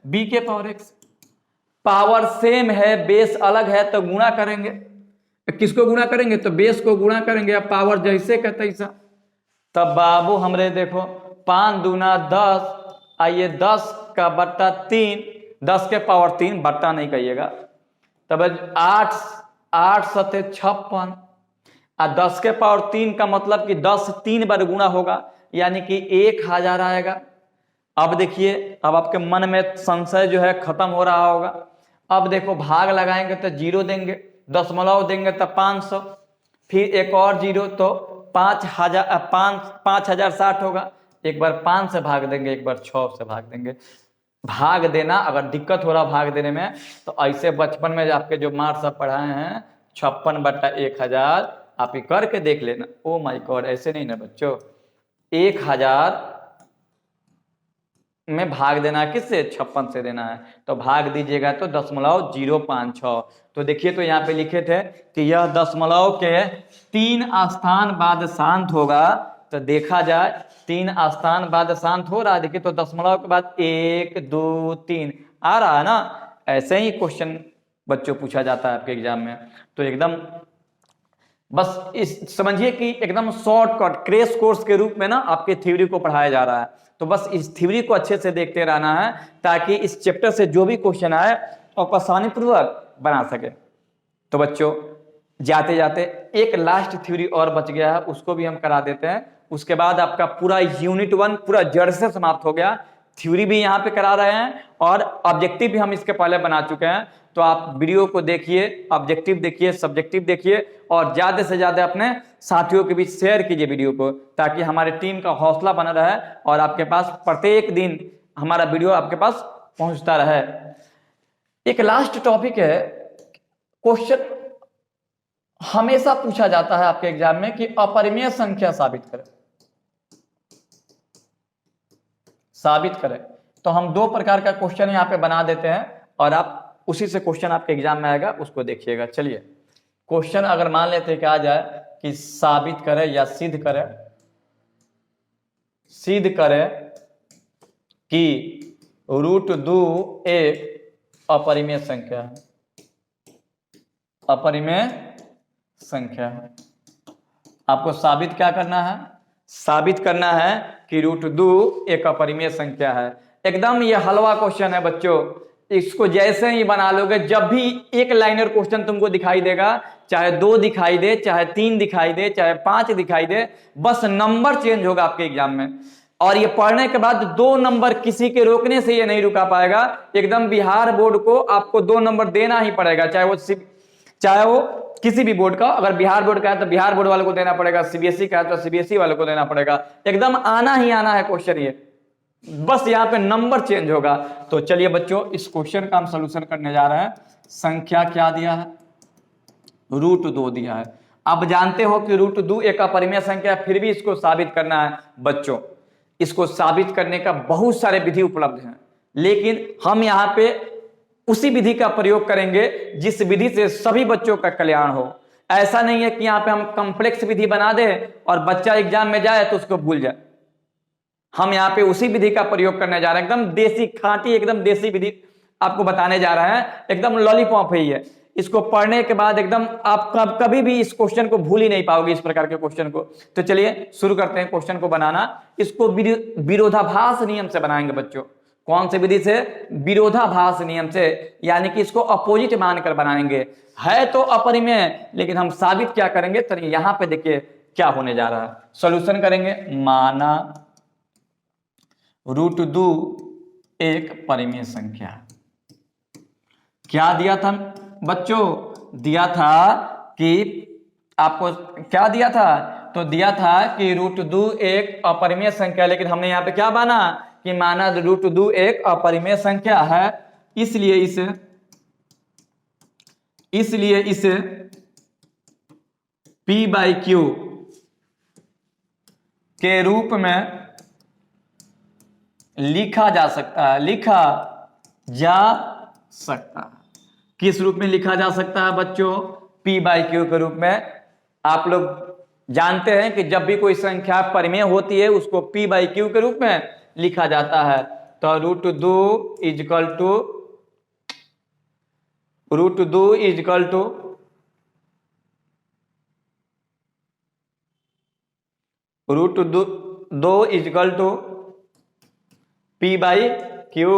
b के पावर x। पावर सेम है, बेस अलग है तो गुणा करेंगे। किसको गुणा करेंगे? तो बेस को गुणा करेंगे। अब पावर जैसे का तैसा। तब बाबू हमरे देखो 5 दूना 10, आइए 10 का बट्टा 3, 10 के पावर 3 बट्टा नहीं कहिएगा। तब 8 सते 56 और 10 के पावर 3 का मतलब कि 10 3 बार गुणा होगा, यानी कि 1000 आएगा। अब देखिए, अब आपके मन में संशय जो है खत्म हो रहा होगा। अब देखो भाग लगाएंगे तो 0 देंगे, दशमलव देंगे तो 500, फिर एक और 0 तो 5060 होगा। एक बार 5 से भाग देंगे, एक बार 6 से भाग देंगे। भाग देना अगर दिक्कत हो रहा भाग देने में तो ऐसे बचपन में आपके जो मार्क्स सब पढ़ाए हैं 56/1000 आप ही करके देख लेना। ओ माय गॉड, ऐसे नहीं ना बच्चों। 1000 में भाग देना है किससे? 56 से देना है। तो भाग दीजिएगा तो 0.056। तो देखिए, तो यहाँ पे लिखे थे कि यह दशमलव के 3 स्थान बाद शांत होगा। तो देखा जाए 3 स्थान बाद शांत हो रहा है। देखिए, तो दशमलव के बाद 1 2 3 आ रहा है ना। ऐसे ही क्वेश्चन बच्चों पूछा जाता है आपके एग्जाम में। तो एकदम बस इस समझिए कि एकदम शॉर्टकट क्रैश कोर्स के रूप में ना आपके थ्योरी को पढ़ाया जा रहा है। तो बस इस थ्योरी को अच्छे से देखते रहना है ताकि इस चैप्टर से जो भी क्वेश्चन आए आप आसानी पूर्वक बना सके। तो बच्चों जाते जाते एक लास्ट थ्योरी और बच गया है, उसको भी हम करा देते हैं। उसके बाद आपका पूरा यूनिट 1 पूरा जड़ से समाप्त हो गया। थ्योरी भी यहाँ पे करा रहे हैं और ऑब्जेक्टिव भी हम इसके पहले बना चुके हैं। तो आप वीडियो को देखिए, ऑब्जेक्टिव देखिए, सब्जेक्टिव देखिए और ज्यादा से ज्यादा अपने साथियों के बीच शेयर कीजिए वीडियो को, ताकि हमारे टीम का हौसला बना रहे और आपके पास प्रत्येक दिन हमारा वीडियो आपके पास पहुंचता रहे। एक लास्ट टॉपिक है, क्वेश्चन हमेशा पूछा जाता है आपके एग्जाम में कि अपरिमेय संख्या साबित करें। तो हम 2 प्रकार का क्वेश्चन यहाँ पे बना देते हैं और आप उसी से क्वेश्चन आपके एग्जाम में आएगा, उसको देखिएगा। चलिए, क्वेश्चन अगर मान लेते हैं कि आ जाए कि साबित करें या सिद्ध करें कि √2 एक अपरिमेय संख्या है। आपको साबित क्या करना है? साबित करना है कि √2 एक अपरिमेय संख्या है। एकदम ये हलवा क्वेश्चन है बच्चों। इसको जैसे ही बना लोगे, जब भी एक लाइनर क्वेश्चन तुमको दिखाई देगा, चाहे 2 दिखाई दे, चाहे 3 दिखाई दे, चाहे 5 दिखाई दे, बस नंबर चेंज होगा आपके एग्जाम में। और ये पढ़ने के बाद 2 नंबर किसी के रोकने से ये नहीं रुका पाएगा। एकदम बिहार बोर्ड को आपको 2 नंबर देना ही पड़ेगा, चाहे वो किसी भी बोर्ड का। अगर बिहार बोर्ड का है तो बिहार बोर्ड वालों को देना पड़ेगा, सीबीएसई का है तो सीबीएसई वालों को देना पड़ेगा। एकदम आना ही आना है क्वेश्चन ये, बस यहाँ पे नंबर चेंज होगा। तो चलिए बच्चों, इस क्वेश्चन का हम सोल्यूशन करने जा रहे हैं। संख्या क्या दिया है? √2 दिया है। अब जानते हो कि √2 एक अपरिमेय संख्या है, फिर भी इसको साबित करना है बच्चों। इसको साबित करने का बहुत सारे विधि उपलब्ध हैं, लेकिन हम यहाँ पे उसी विधि का प्रयोग करेंगे जिस विधि से सभी बच्चों का कल्याण हो। ऐसा नहीं है कि यहाँ पे हम कॉम्प्लेक्स विधि बना दें और बच्चा एग्जाम में जाए तो उसको भूल जाए। हम यहाँ पे उसी विधि का प्रयोग करने जा रहे हैं, एकदम देसी खांटी एकदम देसी विधि आपको बताने जा रहे हैं। एकदम लॉलीपॉप है ये। इसको पढ़ने के बाद एकदम आप कभी भी इस क्वेश्चन को भूल ही नहीं पाओगे, इस प्रकार के क्वेश्चन को। तो चलिए शुरू करते हैं क्वेश्चन को बनाना। इसको विरोधाभास नियम से बनाएंगे बच्चों। कौन से विधि से? विरोधाभास नियम से, यानी कि इसको अपोजिट मानकर बनाएंगे। है तो अपरिमेय, लेकिन हम साबित क्या करेंगे? तो यहां पे देखिए क्या होने जा रहा है। सॉल्यूशन करेंगे। माना √2 एक परिमेय संख्या। क्या दिया था बच्चों? दिया था कि आपको क्या दिया था? तो दिया था कि √2 एक अपरिमेय संख्या, लेकिन हमने यहां पे क्या माना कि माना √2 एक अपरिमेय संख्या है, इसलिए इसे p/q के रूप में लिखा जा सकता है। किस रूप में लिखा जा सकता है बच्चों? p/q के रूप में। आप लोग जानते हैं कि जब भी कोई संख्या परिमेय होती है उसको p बाई क्यू के रूप में लिखा जाता है। तो √2 is equal to √2 is equal to √2 is equal to p by Q,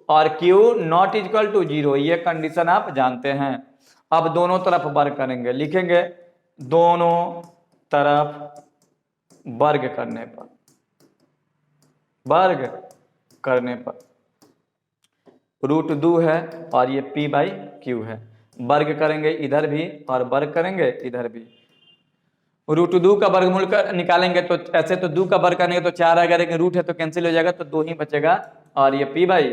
और q नॉट इजकल टू 0, ये कंडीशन आप जानते हैं। अब दोनों तरफ वर्ग करेंगे, लिखेंगे दोनों तरफ वर्ग करने पर √2 है और ये p बाई क्यू है। वर्ग करेंगे इधर भी और वर्ग करेंगे इधर भी। √2 का वर्गमूल निकालेंगे तो ऐसे तो 2 का वर्ग करेंगे तो 4 आएगा, लेकिन रूट है तो कैंसिल हो जाएगा, तो 2 ही बचेगा। और ये p by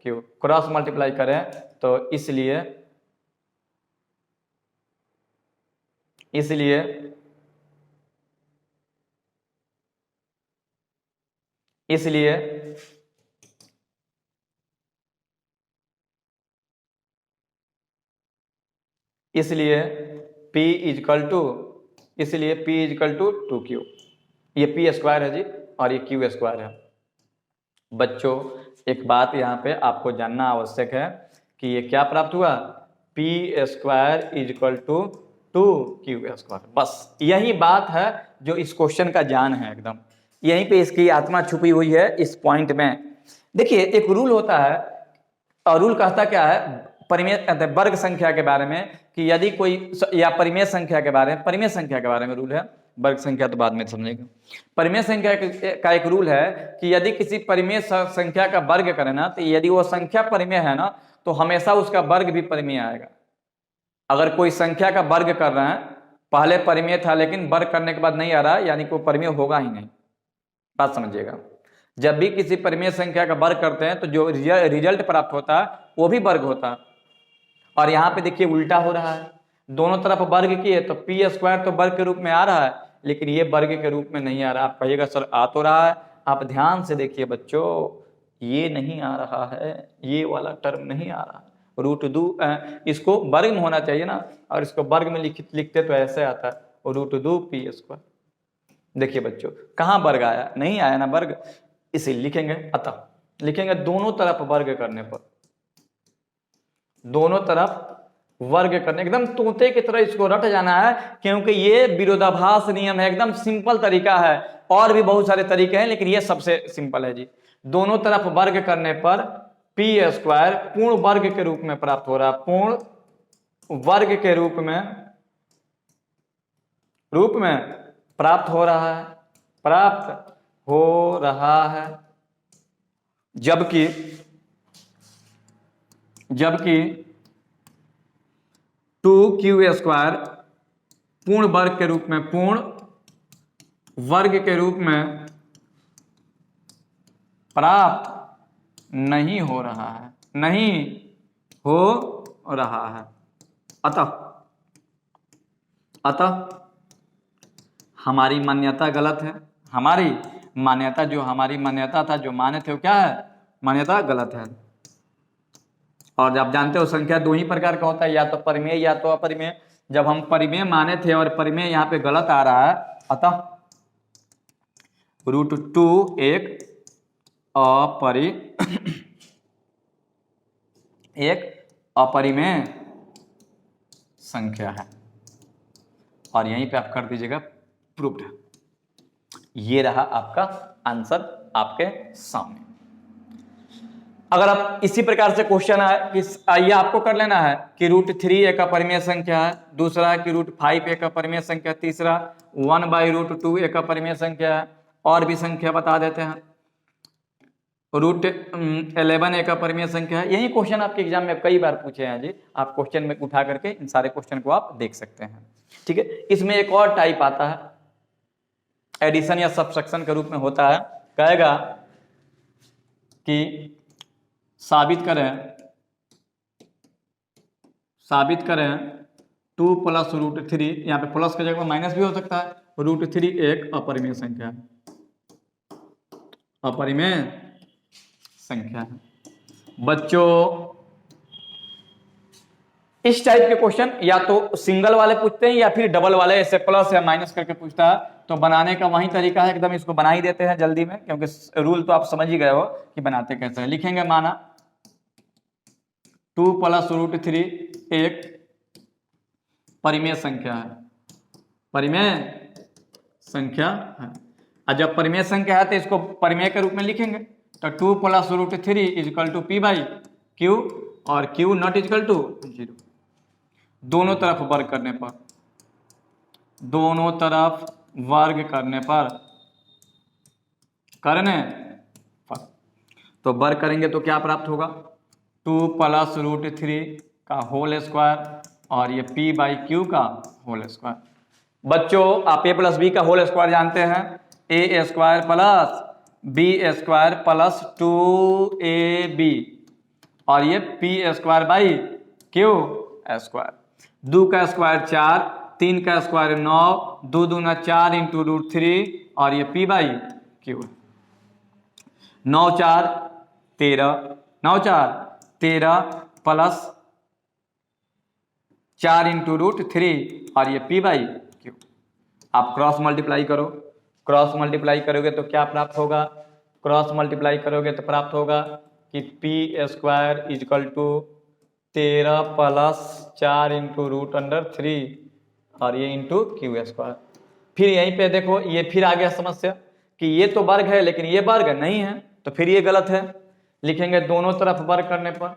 Q cross multiply करें तो इसलिए p इजकल टू 2q, ये p स्क्वायर है जी और ये q स्क्वायर है। बच्चों एक बात यहाँ पे आपको जानना आवश्यक है कि ये क्या प्राप्त हुआ, p square is equal to 2q square. बस यही बात है जो इस क्वेश्चन का जान है, एकदम यहीं पे इसकी आत्मा छुपी हुई है इस पॉइंट में। देखिए एक रूल होता है, और रूल कहता क्या है परिमेय वर्ग संख्या के बारे में, कि यदि कोई या परिमेय संख्या के बारे में रूल है, वर्ग संख्या तो बाद में समझेगा। परिमेय संख्या का एक रूल है कि यदि किसी परिमेय संख्या का वर्ग करें ना, तो यदि वो संख्या परिमेय है ना तो हमेशा उसका वर्ग भी परिमेय आएगा। अगर कोई संख्या का वर्ग कर रहे हैं, पहले परिमेय था लेकिन वर्ग करने के बाद नहीं आ रहा, यानी कि वो परिमेय होगा ही नहीं। बात समझिएगा, जब भी किसी परिमेय संख्या का वर्ग करते हैं तो जो रिजल्ट प्राप्त होता है वो भी वर्ग होता है। और यहाँ पे देखिए उल्टा हो रहा है, दोनों तरफ वर्ग किए तो p स्क्वायर तो वर्ग के रूप में आ रहा है, लेकिन ये वर्ग के रूप में नहीं आ रहा। आप कहिएगा सर आ तो रहा है, आप ध्यान से देखिए बच्चों, ये नहीं आ रहा है, ये वाला टर्म नहीं आ रहा। √2 इसको वर्ग में होना चाहिए ना, और इसको वर्ग में लिखते तो ऐसे आता है √2 p स्क्वायर। देखिए बच्चों कहाँ वर्ग आया, नहीं आया ना वर्ग, इसे लिखेंगे। अतः लिखेंगे दोनों तरफ वर्ग करने पर, दोनों तरफ वर्ग करने, एकदम तोते की तरह इसको रट जाना है, क्योंकि ये विरोधाभास नियम है, एकदम सिंपल तरीका है। और भी बहुत सारे तरीके हैं लेकिन ये सबसे सिंपल है जी। दोनों तरफ वर्ग करने पर p स्क्वायर पूर्ण वर्ग के रूप में प्राप्त हो रहा है, पूर्ण वर्ग के रूप में प्राप्त हो रहा है, जबकि 2q स्क्वायर पूर्ण वर्ग के रूप में प्राप्त नहीं हो रहा है। अतः हमारी मान्यता गलत है, हमारी मान्यता था जो माने थे वो क्या है, मान्यता गलत है। और आप जानते हो संख्या दो ही प्रकार का होता है, या तो परिमेय या तो अपरिमेय। जब हम परिमेय माने थे और परिमेय यहाँ पे गलत आ रहा है, अतः √2 एक अपरिमेय संख्या है, और यहीं पे आप कर दीजिएगा प्रूव्ड। ये रहा आपका आंसर आपके सामने। अगर आप इसी प्रकार से क्वेश्चन है कि ये आपको कर लेना है कि √3 एक अपरिमेय संख्या है, दूसरा है कि √5 एक अपरिमेय संख्या, तीसरा 1/√2 एक अपरिमेय संख्या है, और भी संख्या बता देते हैं, √11 एक अपरिमेय संख्या है। यही क्वेश्चन आपके एग्जाम में कई बार पूछे हैं जी, आप क्वेश्चन में उठा करके इन सारे क्वेश्चन को आप देख सकते हैं। ठीक है, इसमें एक और टाइप आता है, एडिशन या सब्सट्रैक्शन के रूप में होता है। कहेगा कि साबित करें 2 + √3, यहाँ पे प्लस की जगह माइनस भी हो सकता है, √3 एक अपरिमेय संख्या है। बच्चों इस टाइप के क्वेश्चन या तो सिंगल वाले पूछते हैं या फिर डबल वाले, ऐसे प्लस या माइनस करके पूछता है। तो बनाने का वही तरीका है, एकदम इसको बना ही देते हैं जल्दी में, क्योंकि रूल तो आप समझ ही गए हो कि बनाते कैसे हैं। लिखेंगे माना 2 + √3 एक परिमेय संख्या है, परिमेय संख्या है। और जब परिमेय संख्या है तो इसको परिमेय के रूप में लिखेंगे। तो 2 + √3 = p/q और q ≠ 0। दोनों तरफ वर्ग करने पर, दोनों तरफ वर्ग करने पर तो वर्ग करेंगे तो क्या प्राप्त होगा? 2 + √3 का होल स्क्वायर और ये p/q का होल स्क्वायर। बच्चों आप a + b का होल स्क्वायर जानते हैं, a² + b² + 2ab और ये p²/q²। 2 का स्क्वायर 4, 3 का स्क्वायर 9, 2 दूना 4 × √3 और ये p/q। 9 4 13, 9 4 13 प्लस 4 × √3 और ये p/q। आप क्रॉस मल्टीप्लाई करो, क्रॉस मल्टीप्लाई करोगे तो क्या प्राप्त होगा? क्रॉस मल्टीप्लाई करोगे तो प्राप्त होगा कि p² = 13 + 4 × √3 और ये q²। फिर यहीं पे देखो, ये फिर आ गया समस्या कि ये तो वर्ग है लेकिन ये वर्ग नहीं है, तो फिर ये गलत है। लिखेंगे दोनों तरफ वर्ग करने पर,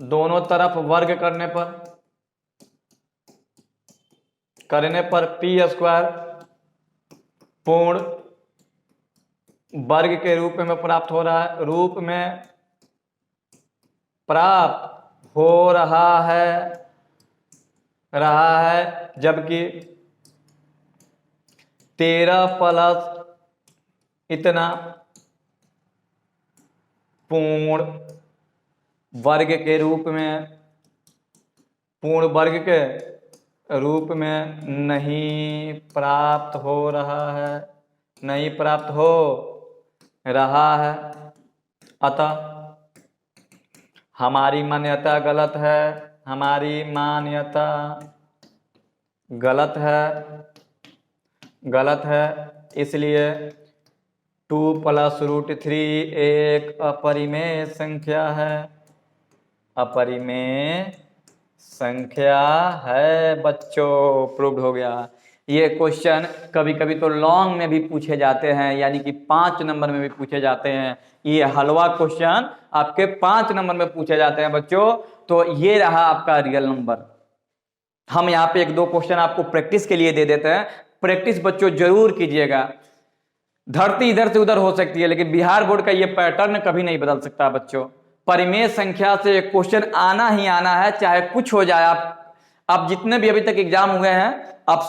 दोनों तरफ वर्ग करने पर p² पूर्ण वर्ग के रूप में प्राप्त हो रहा है, रूप में प्राप्त हो रहा है, जबकि 13 प्लस इतना पूर्ण वर्ग के रूप में, पूर्ण वर्ग के रूप में नहीं प्राप्त हो रहा है, नहीं प्राप्त हो रहा है। अतः हमारी मान्यता गलत है, हमारी मान्यता गलत है। इसलिए 2 + √3 एक अपरिमेय संख्या है, अपरिमेय संख्या है बच्चों। प्रूव्ड हो गया। ये क्वेश्चन कभी कभी तो लॉन्ग में भी पूछे जाते हैं, यानी कि 5 नंबर में भी पूछे जाते हैं। ये हलवा क्वेश्चन आपके 5 नंबर में पूछे जाते हैं बच्चों। तो ये रहा आपका रियल नंबर। हम यहाँ पे 1-2 क्वेश्चन आपको प्रैक्टिस के लिए दे देते हैं, प्रैक्टिस बच्चों जरूर कीजिएगा। धरती इधर से उधर हो सकती है लेकिन बिहार बोर्ड का ये पैटर्न कभी नहीं बदल सकता बच्चों। परिमेय संख्या से क्वेश्चन आना ही आना है, चाहे कुछ हो जाए। आप जितने भी अभी तक एग्जाम हुए हैं, आप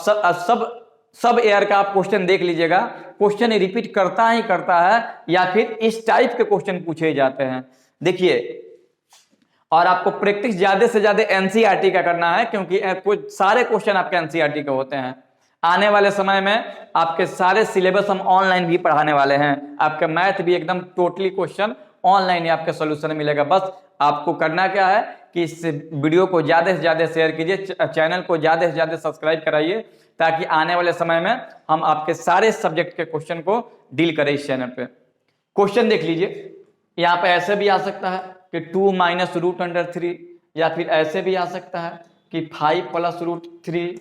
सब एयर का आप क्वेश्चन देख लीजिएगा, क्वेश्चन रिपीट करता ही करता है या फिर इस टाइप के क्वेश्चन पूछे जाते हैं। देखिए, और आपको प्रैक्टिस ज्यादा से ज्यादा एनसीईआरटी का करना है, क्योंकि सारे क्वेश्चन आपके एनसीईआरटी के होते हैं। आने वाले समय में आपके सारे सिलेबस हम ऑनलाइन भी पढ़ाने वाले हैं। आपका मैथ भी एकदम टोटली क्वेश्चन ऑनलाइन ही आपके सोल्यूशन मिलेगा। बस आपको करना क्या है कि इस वीडियो को ज्यादा से ज्यादा शेयर कीजिए, चैनल को ज्यादा से ज्यादा सब्सक्राइब कराइए, ताकि आने वाले समय में हम आपके सारे सब्जेक्ट के क्वेश्चन को डील करें इस चैनल पे। क्वेश्चन देख लीजिए, यहाँ पे ऐसे भी आ सकता है कि 2 - √3, या फिर ऐसे भी आ सकता है कि 5 + √3,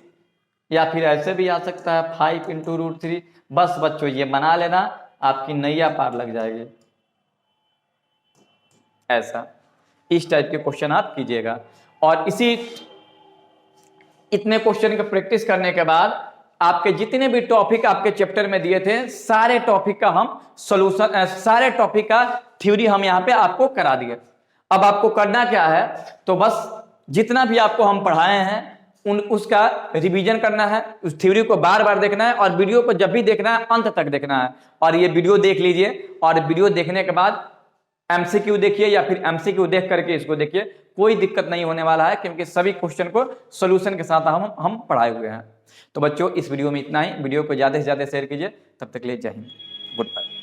या फिर ऐसे भी आ सकता है 5 × √3। बस बच्चों ये बना लेना, आपकी नैया पार लग जाएगी। ऐसा इस टाइप के क्वेश्चन आप कीजिएगा। और इतने क्वेश्चन का प्रैक्टिस करने के बाद आपके जितने भी टॉपिक आपके चैप्टर में दिए थे, सारे टॉपिक का हम सॉल्यूशन, सारे टॉपिक का थ्योरी हम यहाँ पे आपको करा दिए। अब आपको करना क्या है, तो बस जितना भी आपको हम पढ़ाए हैं उसका रिवीजन करना है, उस थ्योरी को बार बार देखना है, और वीडियो को जब भी देखना है अंत तक देखना है। और ये वीडियो देख लीजिए, और वीडियो देखने के बाद एमसीक्यू देखिए या फिर एमसीक्यू देख करके इसको देखिए, कोई दिक्कत नहीं होने वाला है, क्योंकि सभी क्वेश्चन को सॉल्यूशन के साथ हम पढ़ाए हुए हैं। तो बच्चों इस वीडियो में इतना ही। वीडियो को ज्यादा से ज्यादा शेयर कीजिए। तब तक के लिए जय हिंद, गुड बाय।